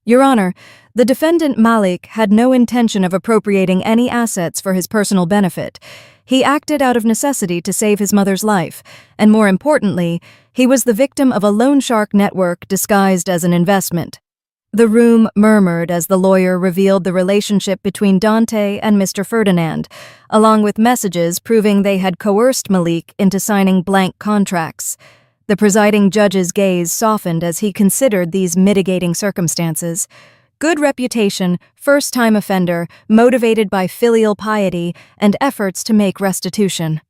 Your Honor, the defendant Malik had no intention of appropriating any assets for his personal benefit. He acted out of necessity to save his mother's life, and more importantly, he was the victim of a loan shark network disguised as an investment. The room murmured as the lawyer revealed the relationship between Dante and Mr. Ferdinand, along with messages proving they had coerced Malik into signing blank contracts. The presiding judge's gaze softened as he considered these mitigating circumstances. Good reputation, first-time offender, motivated by filial piety and efforts to make restitution.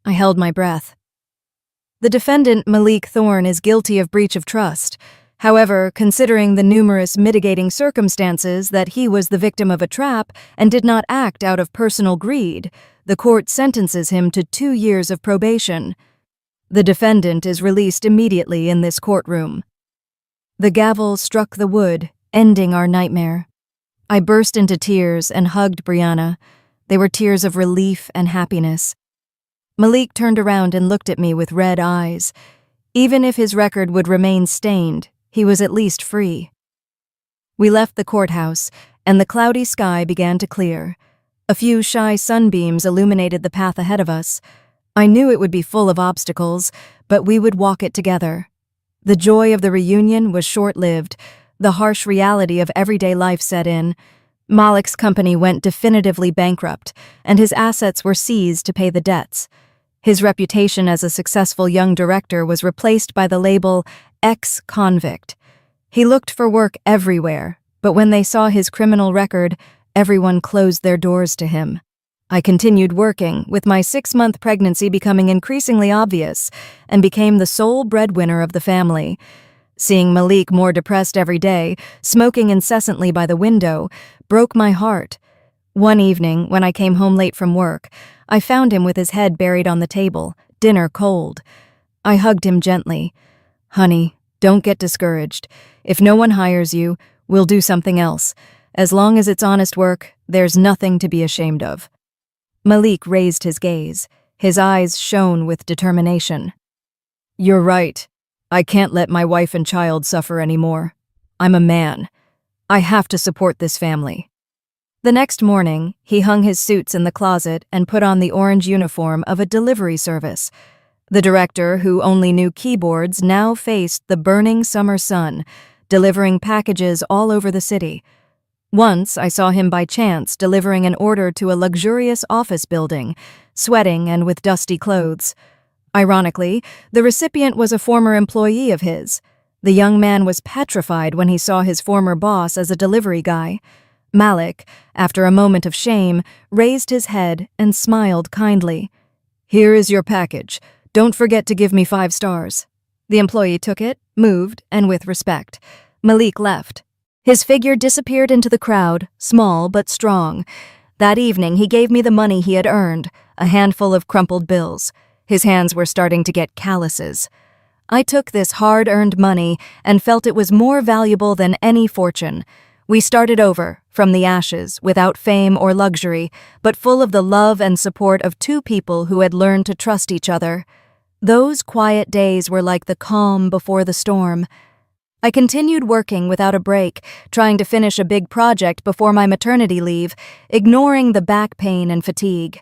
I held my breath. The defendant, Malik Thorne, is guilty of breach of trust. However, considering the numerous mitigating circumstances that he was the victim of a trap and did not act out of personal greed, the court sentences him to 2 years of probation. The defendant is released immediately in this courtroom. The gavel struck the wood, ending our nightmare. I burst into tears and hugged Brianna. They were tears of relief and happiness. Malik turned around and looked at me with red eyes. Even if his record would remain stained, he was at least free. We left the courthouse, and the cloudy sky began to clear. A few shy sunbeams illuminated the path ahead of us. I knew it would be full of obstacles, but we would walk it together. The joy of the reunion was short-lived. The harsh reality of everyday life set in. Malik's company went definitively bankrupt, and his assets were seized to pay the debts. His reputation as a successful young director was replaced by the label ex-convict. He looked for work everywhere, but when they saw his criminal record, everyone closed their doors to him. I continued working, with my 6-month pregnancy becoming increasingly obvious, and became the sole breadwinner of the family. Seeing Malik more depressed every day, smoking incessantly by the window, broke my heart. One evening, when I came home late from work, I found him with his head buried on the table, dinner cold. I hugged him gently. Honey, don't get discouraged. If no one hires you, we'll do something else. As long as it's honest work, there's nothing to be ashamed of. Malik raised his gaze. His eyes shone with determination. You're right. I can't let my wife and child suffer anymore. I'm a man. I have to support this family. The next morning, he hung his suits in the closet and put on the orange uniform of a delivery service. The director, who only knew keyboards, now faced the burning summer sun, delivering packages all over the city. Once, I saw him by chance delivering an order to a luxurious office building, sweating and with dusty clothes. Ironically, the recipient was a former employee of his. The young man was petrified when he saw his former boss as a delivery guy. Malik, after a moment of shame, raised his head and smiled kindly. Here is your package. Don't forget to give me 5 stars. The employee took it, moved, and with respect. Malik left. His figure disappeared into the crowd, small but strong. That evening, he gave me the money he had earned, a handful of crumpled bills. His hands were starting to get calluses. I took this hard-earned money and felt it was more valuable than any fortune. We started over, from the ashes, without fame or luxury, but full of the love and support of 2 people who had learned to trust each other. Those quiet days were like the calm before the storm. I continued working without a break, trying to finish a big project before my maternity leave, ignoring the back pain and fatigue.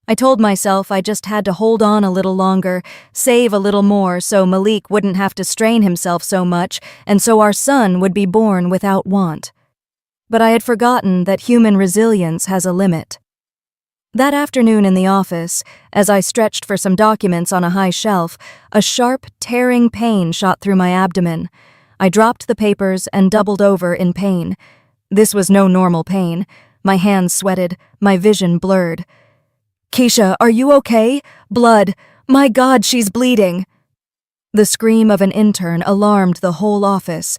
I told myself I just had to hold on a little longer, save a little more so Malik wouldn't have to strain himself so much, and so our son would be born without want. But I had forgotten that human resilience has a limit. That afternoon in the office, as I stretched for some documents on a high shelf, a sharp, tearing pain shot through my abdomen. I dropped the papers and doubled over in pain. This was no normal pain. My hands sweated, my vision blurred. Keisha, are you okay? Blood. My God, she's bleeding. The scream of an intern alarmed the whole office.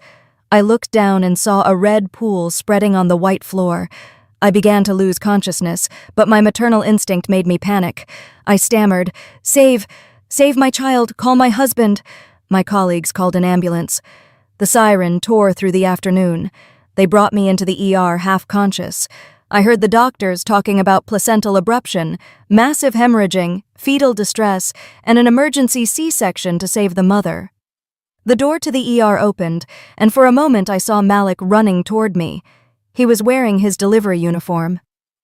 I looked down and saw a red pool spreading on the white floor. I began to lose consciousness, but my maternal instinct made me panic. I stammered, Save my child, call my husband. My colleagues called an ambulance. The siren tore through the afternoon. They brought me into the ER half-conscious. I heard the doctors talking about placental abruption, massive hemorrhaging, fetal distress, and an emergency C-section to save the mother. The door to the ER opened, and for a moment I saw Malik running toward me. He was wearing his delivery uniform.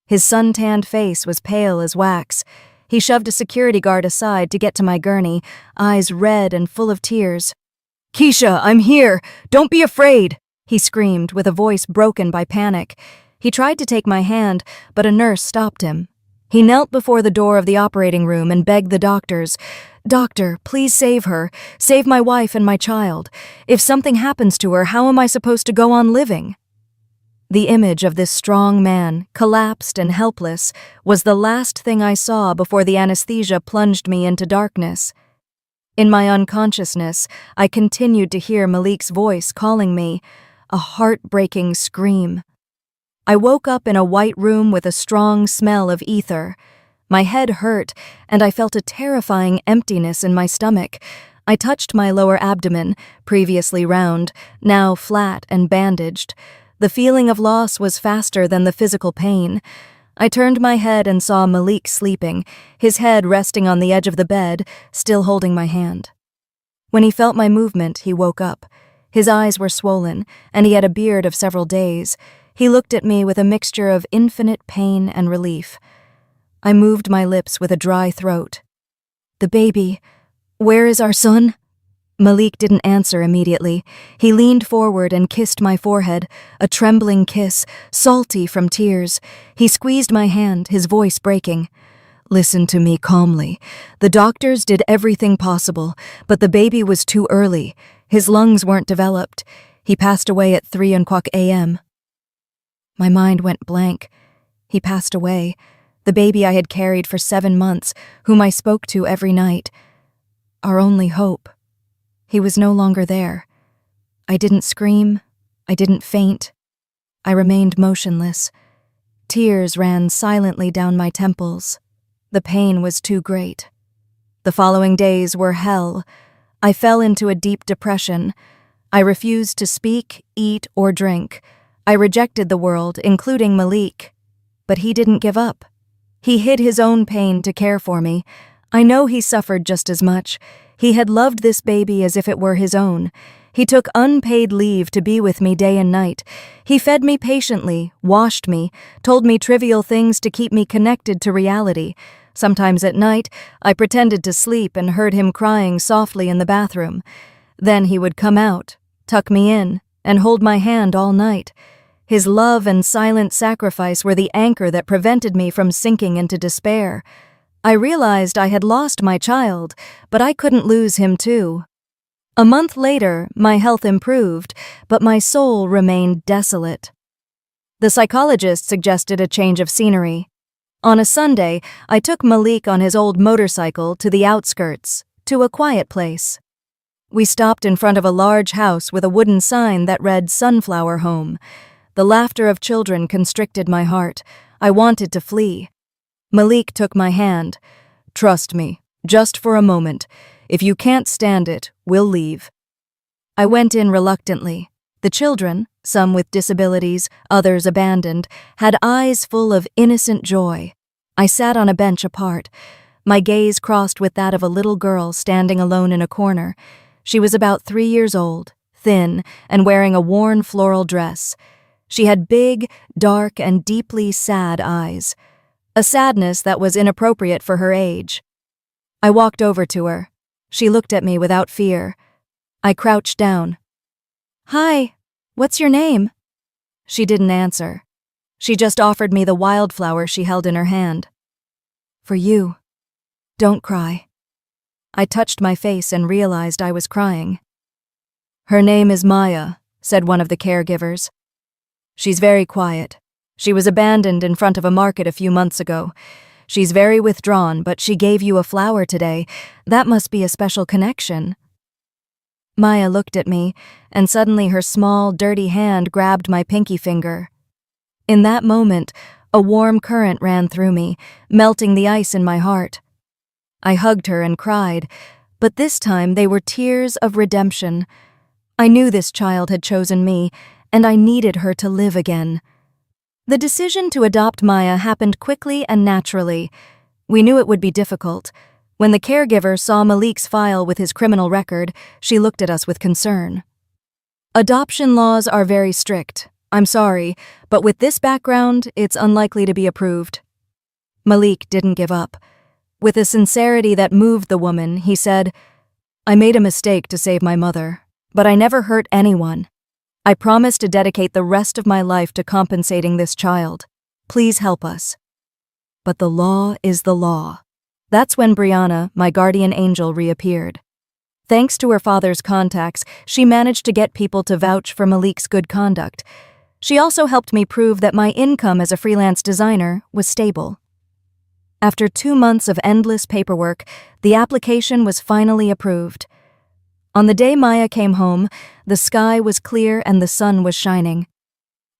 His sun-tanned face was pale as wax. He shoved a security guard aside to get to my gurney, eyes red and full of tears. "Keisha, I'm here! Don't be afraid!" he screamed with a voice broken by panic. He tried to take my hand, but a nurse stopped him. He knelt before the door of the operating room and begged the doctors, "Doctor, please save her. Save my wife and my child. If something happens to her, how am I supposed to go on living?" The image of this strong man, collapsed and helpless, was the last thing I saw before the anesthesia plunged me into darkness. In my unconsciousness, I continued to hear Malik's voice calling me, a heartbreaking scream. I woke up in a white room with a strong smell of ether. My head hurt, and I felt a terrifying emptiness in my stomach. I touched my lower abdomen, previously round, now flat and bandaged. The feeling of loss was faster than the physical pain. I turned my head and saw Malik sleeping, his head resting on the edge of the bed, still holding my hand. When he felt my movement, he woke up. His eyes were swollen, and he had a beard of several days. He looked at me with a mixture of infinite pain and relief. I moved my lips with a dry throat. "The baby. Where is our son?" Malik didn't answer immediately. He leaned forward and kissed my forehead, a trembling kiss, salty from tears. He squeezed my hand, his voice breaking. "Listen to me calmly. The doctors did everything possible, but the baby was too early. His lungs weren't developed. He passed away at 3:00 a.m. My mind went blank. He passed away. The baby I had carried for 7 months, whom I spoke to every night. Our only hope. He was no longer there. I didn't scream. I didn't faint. I remained motionless. Tears ran silently down my temples. The pain was too great. The following days were hell. I fell into a deep depression. I refused to speak, eat, or drink. I rejected the world, including Malik. But he didn't give up. He hid his own pain to care for me. I know he suffered just as much. He had loved this baby as if it were his own. He took unpaid leave to be with me day and night. He fed me patiently, washed me, told me trivial things to keep me connected to reality. Sometimes at night, I pretended to sleep and heard him crying softly in the bathroom. Then he would come out, tuck me in, and hold my hand all night. His love and silent sacrifice were the anchor that prevented me from sinking into despair. I realized I had lost my child, but I couldn't lose him too. A month later, my health improved, but my soul remained desolate. The psychologist suggested a change of scenery. On a Sunday, I took Malik on his old motorcycle to the outskirts, to a quiet place. We stopped in front of a large house with a wooden sign that read Sunflower Home. The laughter of children constricted my heart. I wanted to flee. Malik took my hand. "Trust me, just for a moment. If you can't stand it, we'll leave." I went in reluctantly. The children, some with disabilities, others abandoned, had eyes full of innocent joy. I sat on a bench apart. My gaze crossed with that of a little girl standing alone in a corner. She was about 3 years old, thin, and wearing a worn floral dress. She had big, dark, and deeply sad eyes. A sadness that was inappropriate for her age. I walked over to her. She looked at me without fear. I crouched down. "Hi, what's your name?" She didn't answer. She just offered me the wildflower she held in her hand. "For you. Don't cry." I touched my face and realized I was crying. "Her name is Maya," said one of the caregivers. "She's very quiet. She was abandoned in front of a market a few months ago. She's very withdrawn, but she gave you a flower today. That must be a special connection." Maya looked at me, and suddenly her small, dirty hand grabbed my pinky finger. In that moment, a warm current ran through me, melting the ice in my heart. I hugged her and cried, but this time they were tears of redemption. I knew this child had chosen me, and I needed her to live again. The decision to adopt Maya happened quickly and naturally. We knew it would be difficult. When the caregiver saw Malik's file with his criminal record, she looked at us with concern. "Adoption laws are very strict. I'm sorry, but with this background, it's unlikely to be approved." Malik didn't give up. With a sincerity that moved the woman, he said, "I made a mistake to save my mother, but I never hurt anyone. I promise to dedicate the rest of my life to compensating this child. Please help us." But the law is the law. That's when Brianna, my guardian angel, reappeared. Thanks to her father's contacts, she managed to get people to vouch for Malik's good conduct. She also helped me prove that my income as a freelance designer was stable. After 2 months of endless paperwork, the application was finally approved. On the day Maya came home, the sky was clear and the sun was shining.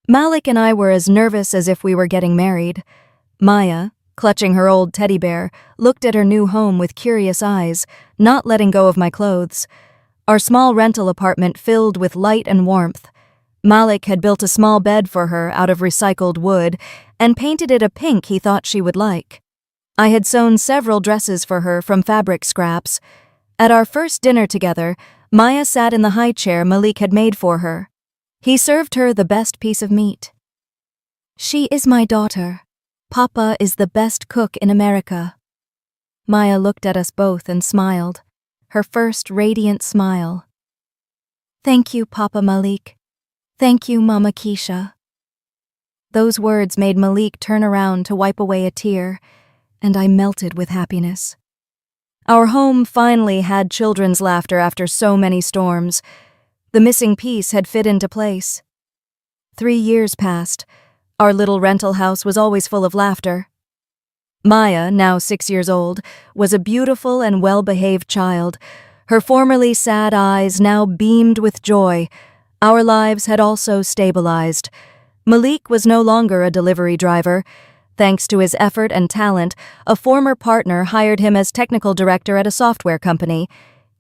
Malik and I were as nervous as if we were getting married. Maya, clutching her old teddy bear, looked at her new home with curious eyes, not letting go of my clothes. Our small rental apartment filled with light and warmth. Malik had built a small bed for her out of recycled wood and painted it a pink he thought she would like. I had sewn several dresses for her from fabric scraps. At our first dinner together, Maya sat in the high chair Malik had made for her. He served her the best piece of meat. "She is my daughter. Papa is the best cook in America." Maya looked at us both and smiled, her first radiant smile. "Thank you, Papa Malik. Thank you, Mama Keisha." Those words made Malik turn around to wipe away a tear, and I melted with happiness. Our home finally had children's laughter after so many storms. The missing piece had fit into place. 3 years passed. Our little rental house was always full of laughter. Maya, now 6 years old, was a beautiful and well-behaved child. Her formerly sad eyes now beamed with joy. Our lives had also stabilized. Malik was no longer a delivery driver. Thanks to his effort and talent, a former partner hired him as technical director at a software company.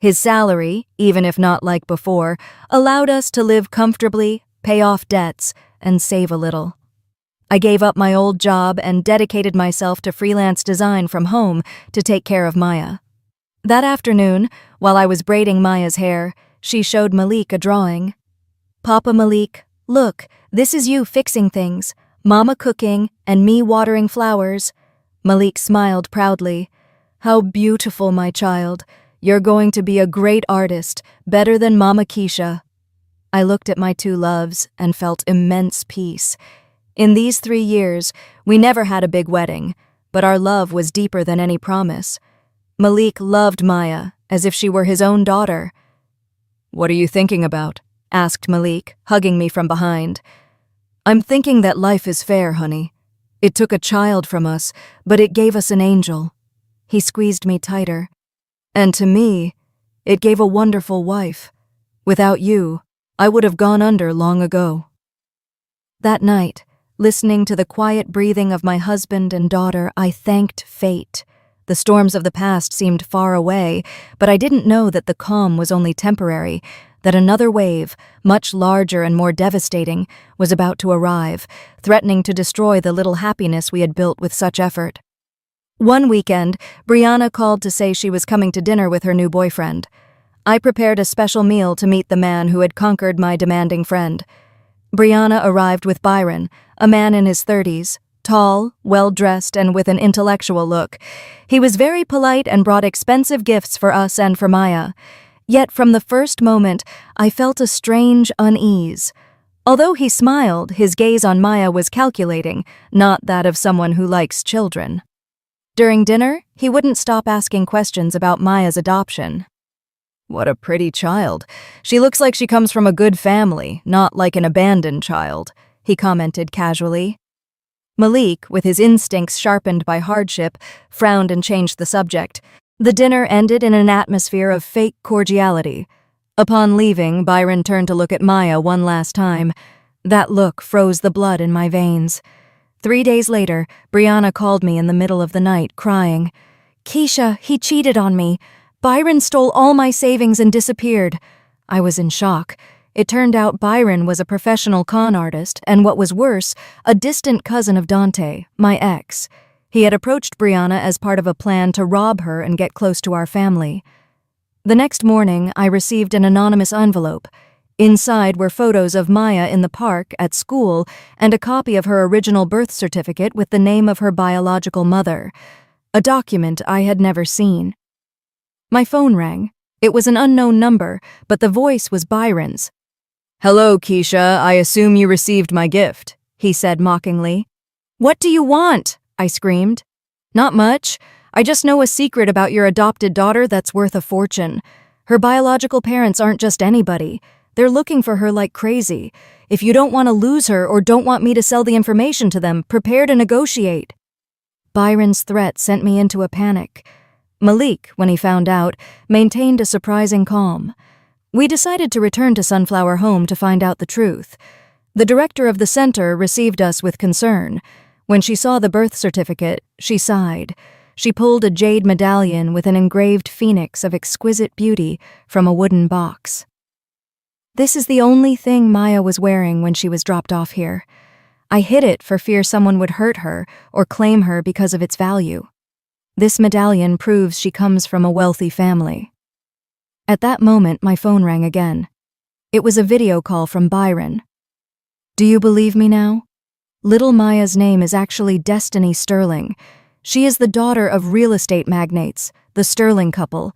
His salary, even if not like before, allowed us to live comfortably, pay off debts, and save a little. I gave up my old job and dedicated myself to freelance design from home to take care of Maya. That afternoon, while I was braiding Maya's hair, she showed Malik a drawing. "Papa Malik, look, this is you fixing things. Mama cooking, and me watering flowers." Malik smiled proudly. "How beautiful, my child. You're going to be a great artist, better than Mama Keisha." I looked at my two loves and felt immense peace. In these 3 years, we never had a big wedding, but our love was deeper than any promise. Malik loved Maya as if she were his own daughter. "What are you thinking about?" asked Malik, hugging me from behind. "I'm thinking that life is fair, honey. It took a child from us, but it gave us an angel." He squeezed me tighter. "And to me, it gave a wonderful wife. Without you, I would have gone under long ago." That night, listening to the quiet breathing of my husband and daughter, I thanked fate. The storms of the past seemed far away, but I didn't know that the calm was only temporary, that another wave, much larger and more devastating, was about to arrive, threatening to destroy the little happiness we had built with such effort. One weekend, Brianna called to say she was coming to dinner with her new boyfriend. I prepared a special meal to meet the man who had conquered my demanding friend. Brianna arrived with Byron, a man in his 30s, tall, well-dressed, and with an intellectual look. He was very polite and brought expensive gifts for us and for Maya. Yet from the first moment, I felt a strange unease. Although he smiled, his gaze on Maya was calculating, not that of someone who likes children. During dinner, he wouldn't stop asking questions about Maya's adoption. "What a pretty child. She looks like she comes from a good family, not like an abandoned child," he commented casually. Malik, with his instincts sharpened by hardship, frowned and changed the subject. The dinner ended in an atmosphere of fake cordiality. Upon leaving, Byron turned to look at Maya one last time. That look froze the blood in my veins. 3 days later, Brianna called me in the middle of the night, crying, "Keisha, he cheated on me. Byron stole all my savings and disappeared." I was in shock. It turned out Byron was a professional con artist and, what was worse, a distant cousin of Dante, my ex. He had approached Brianna as part of a plan to rob her and get close to our family. The next morning, I received an anonymous envelope. Inside were photos of Maya in the park, at school, and a copy of her original birth certificate with the name of her biological mother, a document I had never seen. My phone rang. It was an unknown number, but the voice was Byron's. "Hello, Keisha, I assume you received my gift," he said mockingly. "What do you want?" I screamed. "Not much. I just know a secret about your adopted daughter that's worth a fortune. Her biological parents aren't just anybody. They're looking for her like crazy. If you don't want to lose her or don't want me to sell the information to them, prepare to negotiate." Byron's threat sent me into a panic. Malik, when he found out, maintained a surprising calm. We decided to return to Sunflower Home to find out the truth. The director of the center received us with concern. When she saw the birth certificate, she sighed. She pulled a jade medallion with an engraved phoenix of exquisite beauty from a wooden box. "This is the only thing Maya was wearing when she was dropped off here. I hid it for fear someone would hurt her or claim her because of its value. This medallion proves she comes from a wealthy family." At that moment, my phone rang again. It was a video call from Byron. "Do you believe me now? Little Maya's name is actually Destiny Sterling. She is the daughter of real estate magnates, the Sterling couple.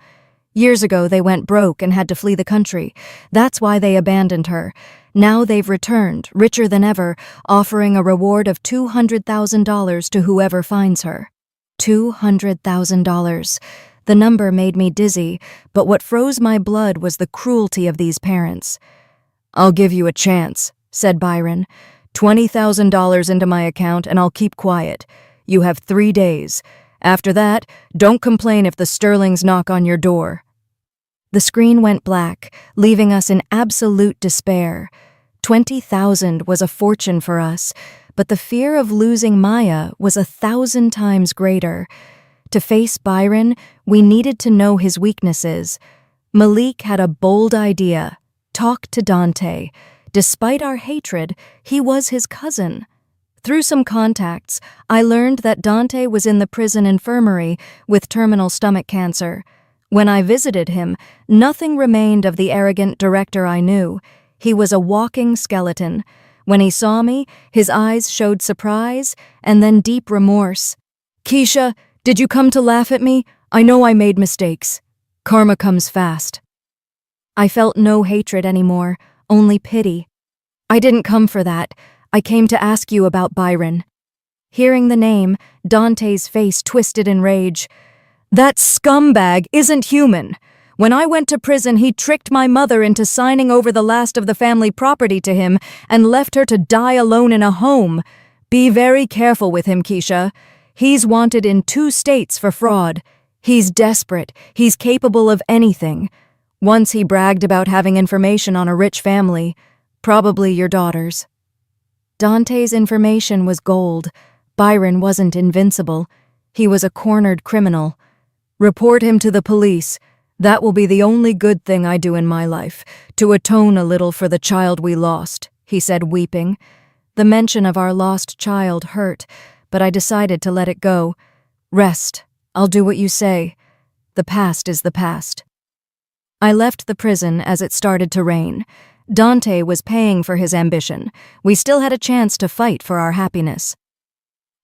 Years ago, they went broke and had to flee the country. That's why they abandoned her. Now they've returned, richer than ever, offering a reward of $200,000 to whoever finds her." $200,000. The number made me dizzy, but what froze my blood was the cruelty of these parents. "I'll give you a chance," said Byron. $20,000 into my account and I'll keep quiet. You have 3 days. After that, don't complain if the Sterlings knock on your door." The screen went black, leaving us in absolute despair. 20,000 was a fortune for us, but the fear of losing Maya was 1,000 times greater. To face Byron, we needed to know his weaknesses. Malik had a bold idea: talk to Dante. Despite our hatred, he was his cousin. Through some contacts, I learned that Dante was in the prison infirmary with terminal stomach cancer. When I visited him, nothing remained of the arrogant director I knew. He was a walking skeleton. When he saw me, his eyes showed surprise and then deep remorse. "Keisha, did you come to laugh at me? I know I made mistakes. Karma comes fast." I felt no hatred anymore, only pity. "I didn't come for that. I came to ask you about Byron." Hearing the name, Dante's face twisted in rage. "That scumbag isn't human. When I went to prison, he tricked my mother into signing over the last of the family property to him and left her to die alone in a home. Be very careful with him, Keisha. He's wanted in 2 states for fraud. He's desperate. He's capable of anything. Once he bragged about having information on a rich family, probably your daughter's." Dante's information was gold. Byron wasn't invincible. He was a cornered criminal. "Report him to the police. That will be the only good thing I do in my life, to atone a little for the child we lost," he said, weeping. The mention of our lost child hurt, but I decided to let it go. "Rest. I'll do what you say. The past is the past." I left the prison as it started to rain. Dante was paying for his ambition. We still had a chance to fight for our happiness.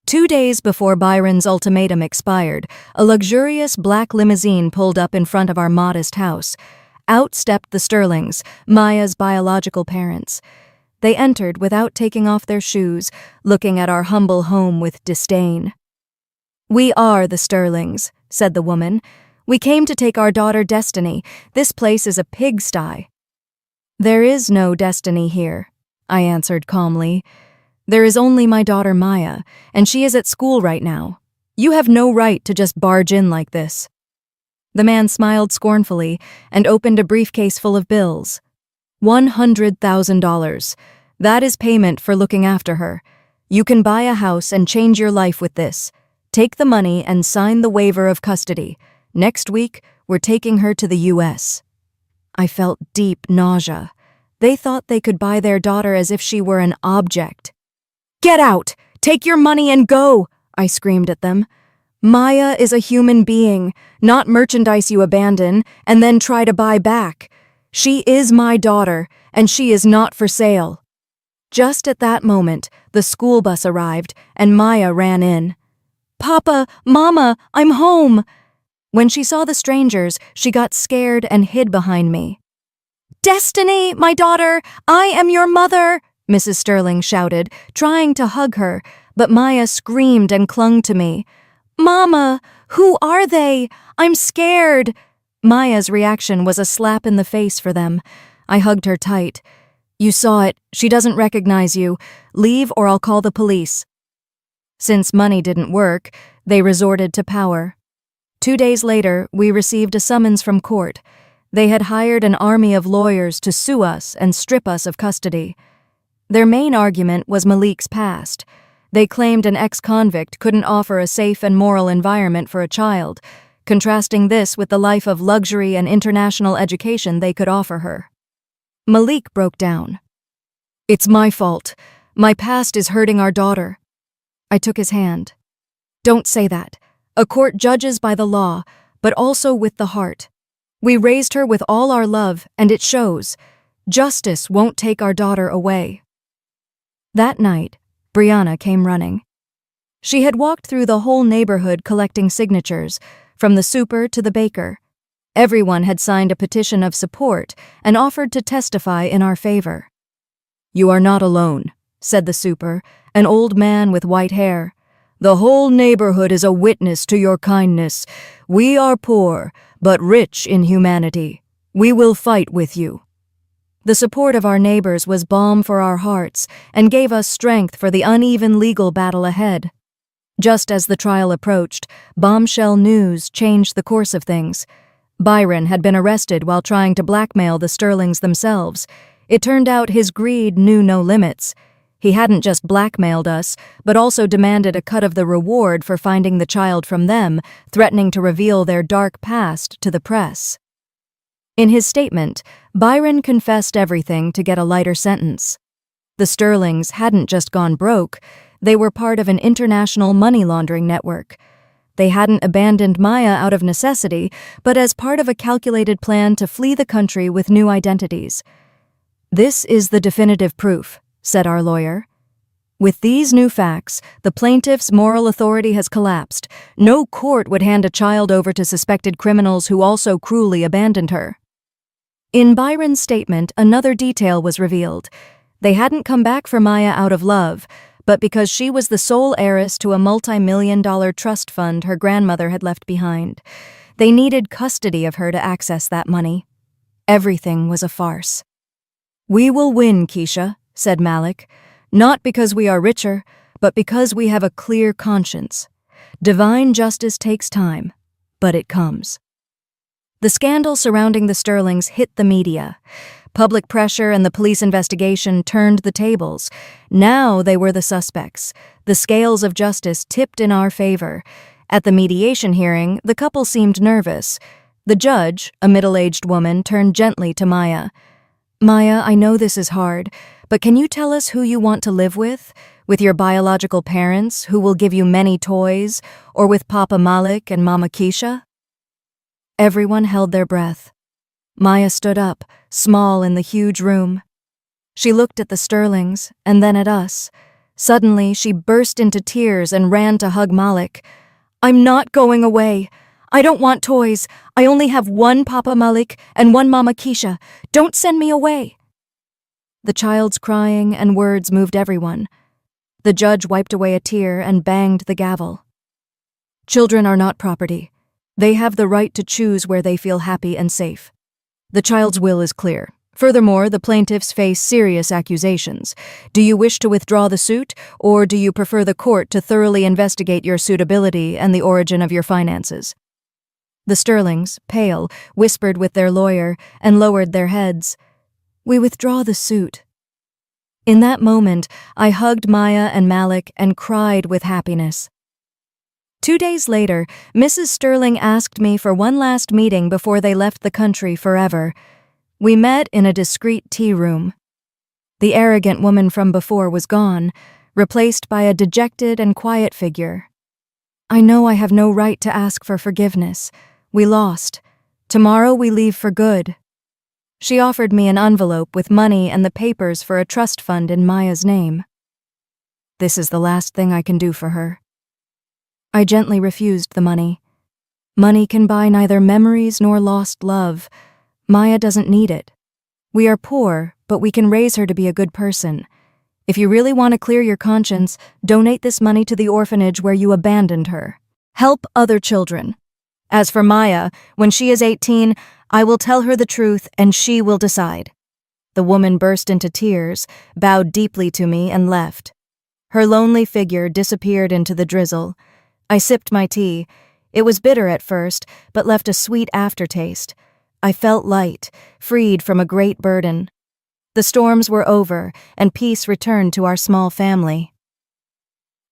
2 days before Byron's ultimatum expired, a luxurious black limousine pulled up in front of our modest house. Out stepped the Sterlings, Maya's biological parents. They entered without taking off their shoes, looking at our humble home with disdain. "We are the Sterlings," said the woman. "We came to take our daughter Destiny. This place is a pigsty." "There is no destiny here," I answered calmly. There is only my daughter Maya, and she is at school right now. You have no right to just barge in like this." The man smiled scornfully and opened a briefcase full of bills. $100,000. That is payment for looking after her. You can buy a house and change your life with this. Take the money and sign the waiver of custody. Next week, we're taking her to the U.S. I felt deep nausea. They thought they could buy their daughter as if she were an object. "Get out! Take your money and go!" I screamed at them. "Maya is a human being, not merchandise you abandon and then try to buy back. She is my daughter, and she is not for sale." Just at that moment, the school bus arrived, and Maya ran in. "Papa, Mama, I'm home!" When she saw the strangers, she got scared and hid behind me. "Destiny, my daughter, I am your mother!" Mrs. Sterling shouted, trying to hug her, but Maya screamed and clung to me. "Mama, who are they? I'm scared!" Maya's reaction was a slap in the face for them. I hugged her tight. "You saw it. She doesn't recognize you. Leave or I'll call the police." Since money didn't work, they resorted to power. 2 days later, we received a summons from court. They had hired an army of lawyers to sue us and strip us of custody. Their main argument was Malik's past. They claimed an ex-convict couldn't offer a safe and moral environment for a child, contrasting this with the life of luxury and international education they could offer her. Malik broke down. "It's my fault. My past is hurting our daughter." I took his hand. "Don't say that. A court judges by the law, but also with the heart. We raised her with all our love, and it shows. Justice won't take our daughter away." That night, Brianna came running. She had walked through the whole neighborhood collecting signatures, from the super to the baker. Everyone had signed a petition of support and offered to testify in our favor. "You are not alone," said the super, an old man with white hair. "The whole neighborhood is a witness to your kindness. We are poor, but rich in humanity. We will fight with you." The support of our neighbors was balm for our hearts and gave us strength for the uneven legal battle ahead. Just as the trial approached, bombshell news changed the course of things. Byron had been arrested while trying to blackmail the Sterlings themselves. It turned out his greed knew no limits. He hadn't just blackmailed us, but also demanded a cut of the reward for finding the child from them, threatening to reveal their dark past to the press. In his statement, Byron confessed everything to get a lighter sentence. The Sterlings hadn't just gone broke, they were part of an international money laundering network. They hadn't abandoned Maya out of necessity, but as part of a calculated plan to flee the country with new identities. "This is the definitive proof," said our lawyer. "With these new facts, the plaintiff's moral authority has collapsed. No court would hand a child over to suspected criminals who also cruelly abandoned her." In Byron's statement, another detail was revealed. They hadn't come back for Maya out of love, but because she was the sole heiress to a multi-million-dollar trust fund her grandmother had left behind. They needed custody of her to access that money. Everything was a farce. "We will win, Keisha," said Malik, "not because we are richer, but because we have a clear conscience. Divine justice takes time, but it comes." The scandal surrounding the Sterlings hit the media. Public pressure and the police investigation turned the tables. Now they were the suspects. The scales of justice tipped in our favor. At the mediation hearing, the couple seemed nervous. The judge, a middle-aged woman, turned gently to Maya. "Maya, I know this is hard, but can you tell us who you want to live with? With your biological parents, who will give you many toys, or with Papa Malik and Mama Keisha?" Everyone held their breath. Maya stood up, small in the huge room. She looked at the Sterlings, and then at us. Suddenly, she burst into tears and ran to hug Malik. "I'm not going away. I don't want toys. I only have one Papa Malik and one Mama Keisha. Don't send me away." The child's crying and words moved everyone. The judge wiped away a tear and banged the gavel. "Children are not property. They have the right to choose where they feel happy and safe. The child's will is clear. Furthermore, the plaintiffs face serious accusations. Do you wish to withdraw the suit, or do you prefer the court to thoroughly investigate your suitability and the origin of your finances? The Sterlings, pale, whispered with their lawyer and lowered their heads. We withdraw the suit. In that moment, I hugged Maya and Malik and cried with happiness. 2 days later, Mrs. Sterling asked me for one last meeting before they left the country forever. We met in a discreet tea room. The arrogant woman from before was gone, replaced by a dejected and quiet figure. I know I have no right to ask for forgiveness. We lost. Tomorrow we leave for good. She offered me an envelope with money and the papers for a trust fund in Maya's name. This is the last thing I can do for her. I gently refused the money. Money can buy neither memories nor lost love. Maya doesn't need it. We are poor, but we can raise her to be a good person. If you really want to clear your conscience, donate this money to the orphanage where you abandoned her. Help other children. As for Maya, when she is 18, I will tell her the truth and she will decide. The woman burst into tears, bowed deeply to me, and left. Her lonely figure disappeared into the drizzle. I sipped my tea. It was bitter at first, but left a sweet aftertaste. I felt light, freed from a great burden. The storms were over, and peace returned to our small family.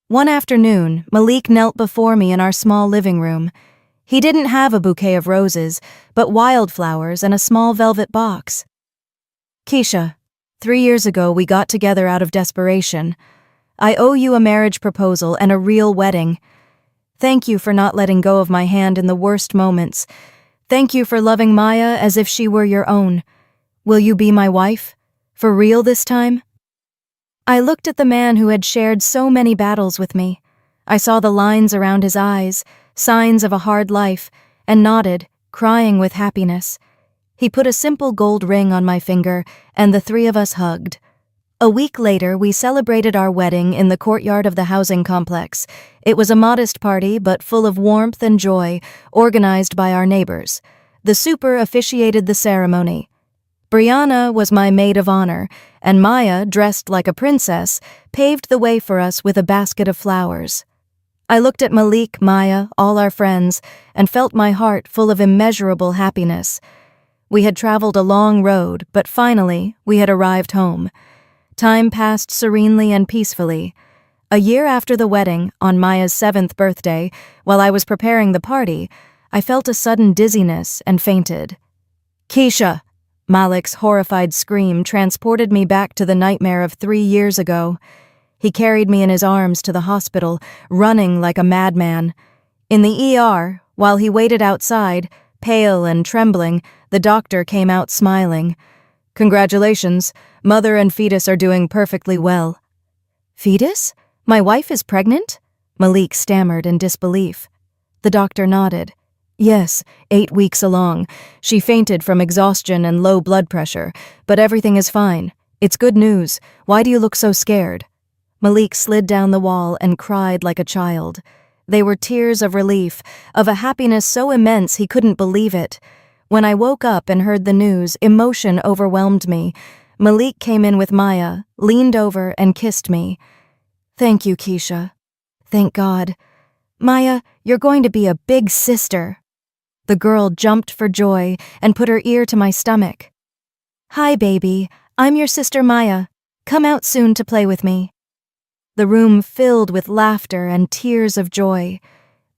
One afternoon, Malik knelt before me in our small living room. He didn't have a bouquet of roses, but wildflowers and a small velvet box. Keisha, 3 years ago we got together out of desperation. I owe you a marriage proposal and a real wedding. Thank you for not letting go of my hand in the worst moments. Thank you for loving Maya as if she were your own. Will you be my wife? For real this time? I looked at the man who had shared so many battles with me. I saw the lines around his eyes, signs of a hard life, and nodded, crying with happiness. He put a simple gold ring on my finger, and the three of us hugged. A week later, we celebrated our wedding in the courtyard of the housing complex. It was a modest party, but full of warmth and joy, organized by our neighbors. The super officiated the ceremony. Brianna was my maid of honor, and Maya, dressed like a princess, paved the way for us with a basket of flowers. I looked at Malik, Maya, all our friends, and felt my heart full of immeasurable happiness. We had traveled a long road, but finally, we had arrived home. Time passed serenely and peacefully. A year after the wedding, on Maya's 7th birthday, while I was preparing the party, I felt a sudden dizziness and fainted. Keisha! Malik's horrified scream transported me back to the nightmare of 3 years ago. He carried me in his arms to the hospital, running like a madman. In the ER, while he waited outside, pale and trembling, the doctor came out smiling. Congratulations, mother and fetus are doing perfectly well. Fetus? My wife is pregnant? Malik stammered in disbelief. The doctor nodded. Yes, 8 weeks along. She fainted from exhaustion and low blood pressure, but everything is fine. It's good news. Why do you look so scared? Malik slid down the wall and cried like a child. They were tears of relief, of a happiness so immense he couldn't believe it. When I woke up and heard the news, emotion overwhelmed me. Malik came in with Maya, leaned over, and kissed me. Thank you, Keisha. Thank God. Maya, you're going to be a big sister. The girl jumped for joy and put her ear to my stomach. Hi, baby. I'm your sister Maya. Come out soon to play with me. The room filled with laughter and tears of joy.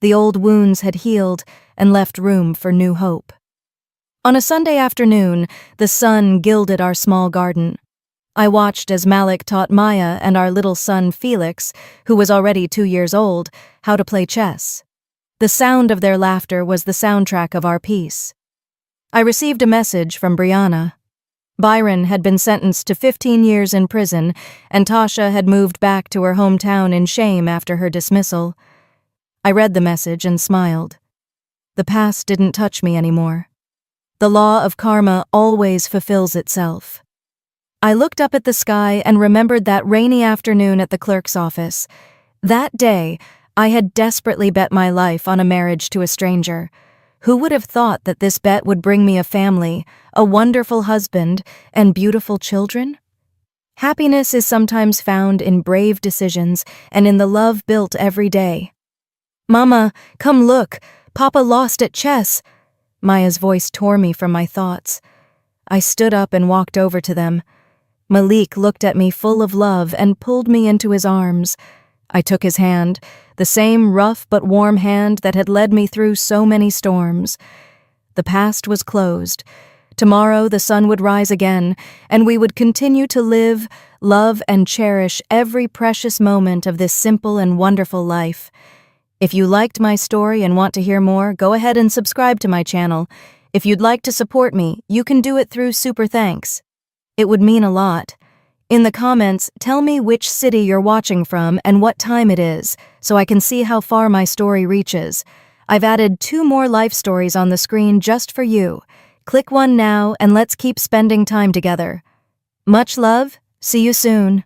The old wounds had healed and left room for new hope. On a Sunday afternoon, the sun gilded our small garden. I watched as Malik taught Maya and our little son Felix, who was already 2 years old, how to play chess. The sound of their laughter was the soundtrack of our peace. I received a message from Brianna. Byron had been sentenced to 15 years in prison, and Tasha had moved back to her hometown in shame after her dismissal. I read the message and smiled. The past didn't touch me anymore. The law of karma always fulfills itself. I looked up at the sky and remembered that rainy afternoon at the clerk's office. That day, I had desperately bet my life on a marriage to a stranger. Who would have thought that this bet would bring me a family, a wonderful husband, and beautiful children? Happiness is sometimes found in brave decisions and in the love built every day. "Mama, come look! Papa lost at chess!" Maya's voice tore me from my thoughts. I stood up and walked over to them. Malik looked at me full of love and pulled me into his arms. I took his hand, the same rough but warm hand that had led me through so many storms. The past was closed. Tomorrow the sun would rise again, and we would continue to live, love, and cherish every precious moment of this simple and wonderful life. If you liked my story and want to hear more, go ahead and subscribe to my channel. If you'd like to support me, you can do it through Super Thanks. It would mean a lot. In the comments, tell me which city you're watching from and what time it is, so I can see how far my story reaches. I've added 2 more life stories on the screen just for you. Click one now and let's keep spending time together. Much love. See you soon.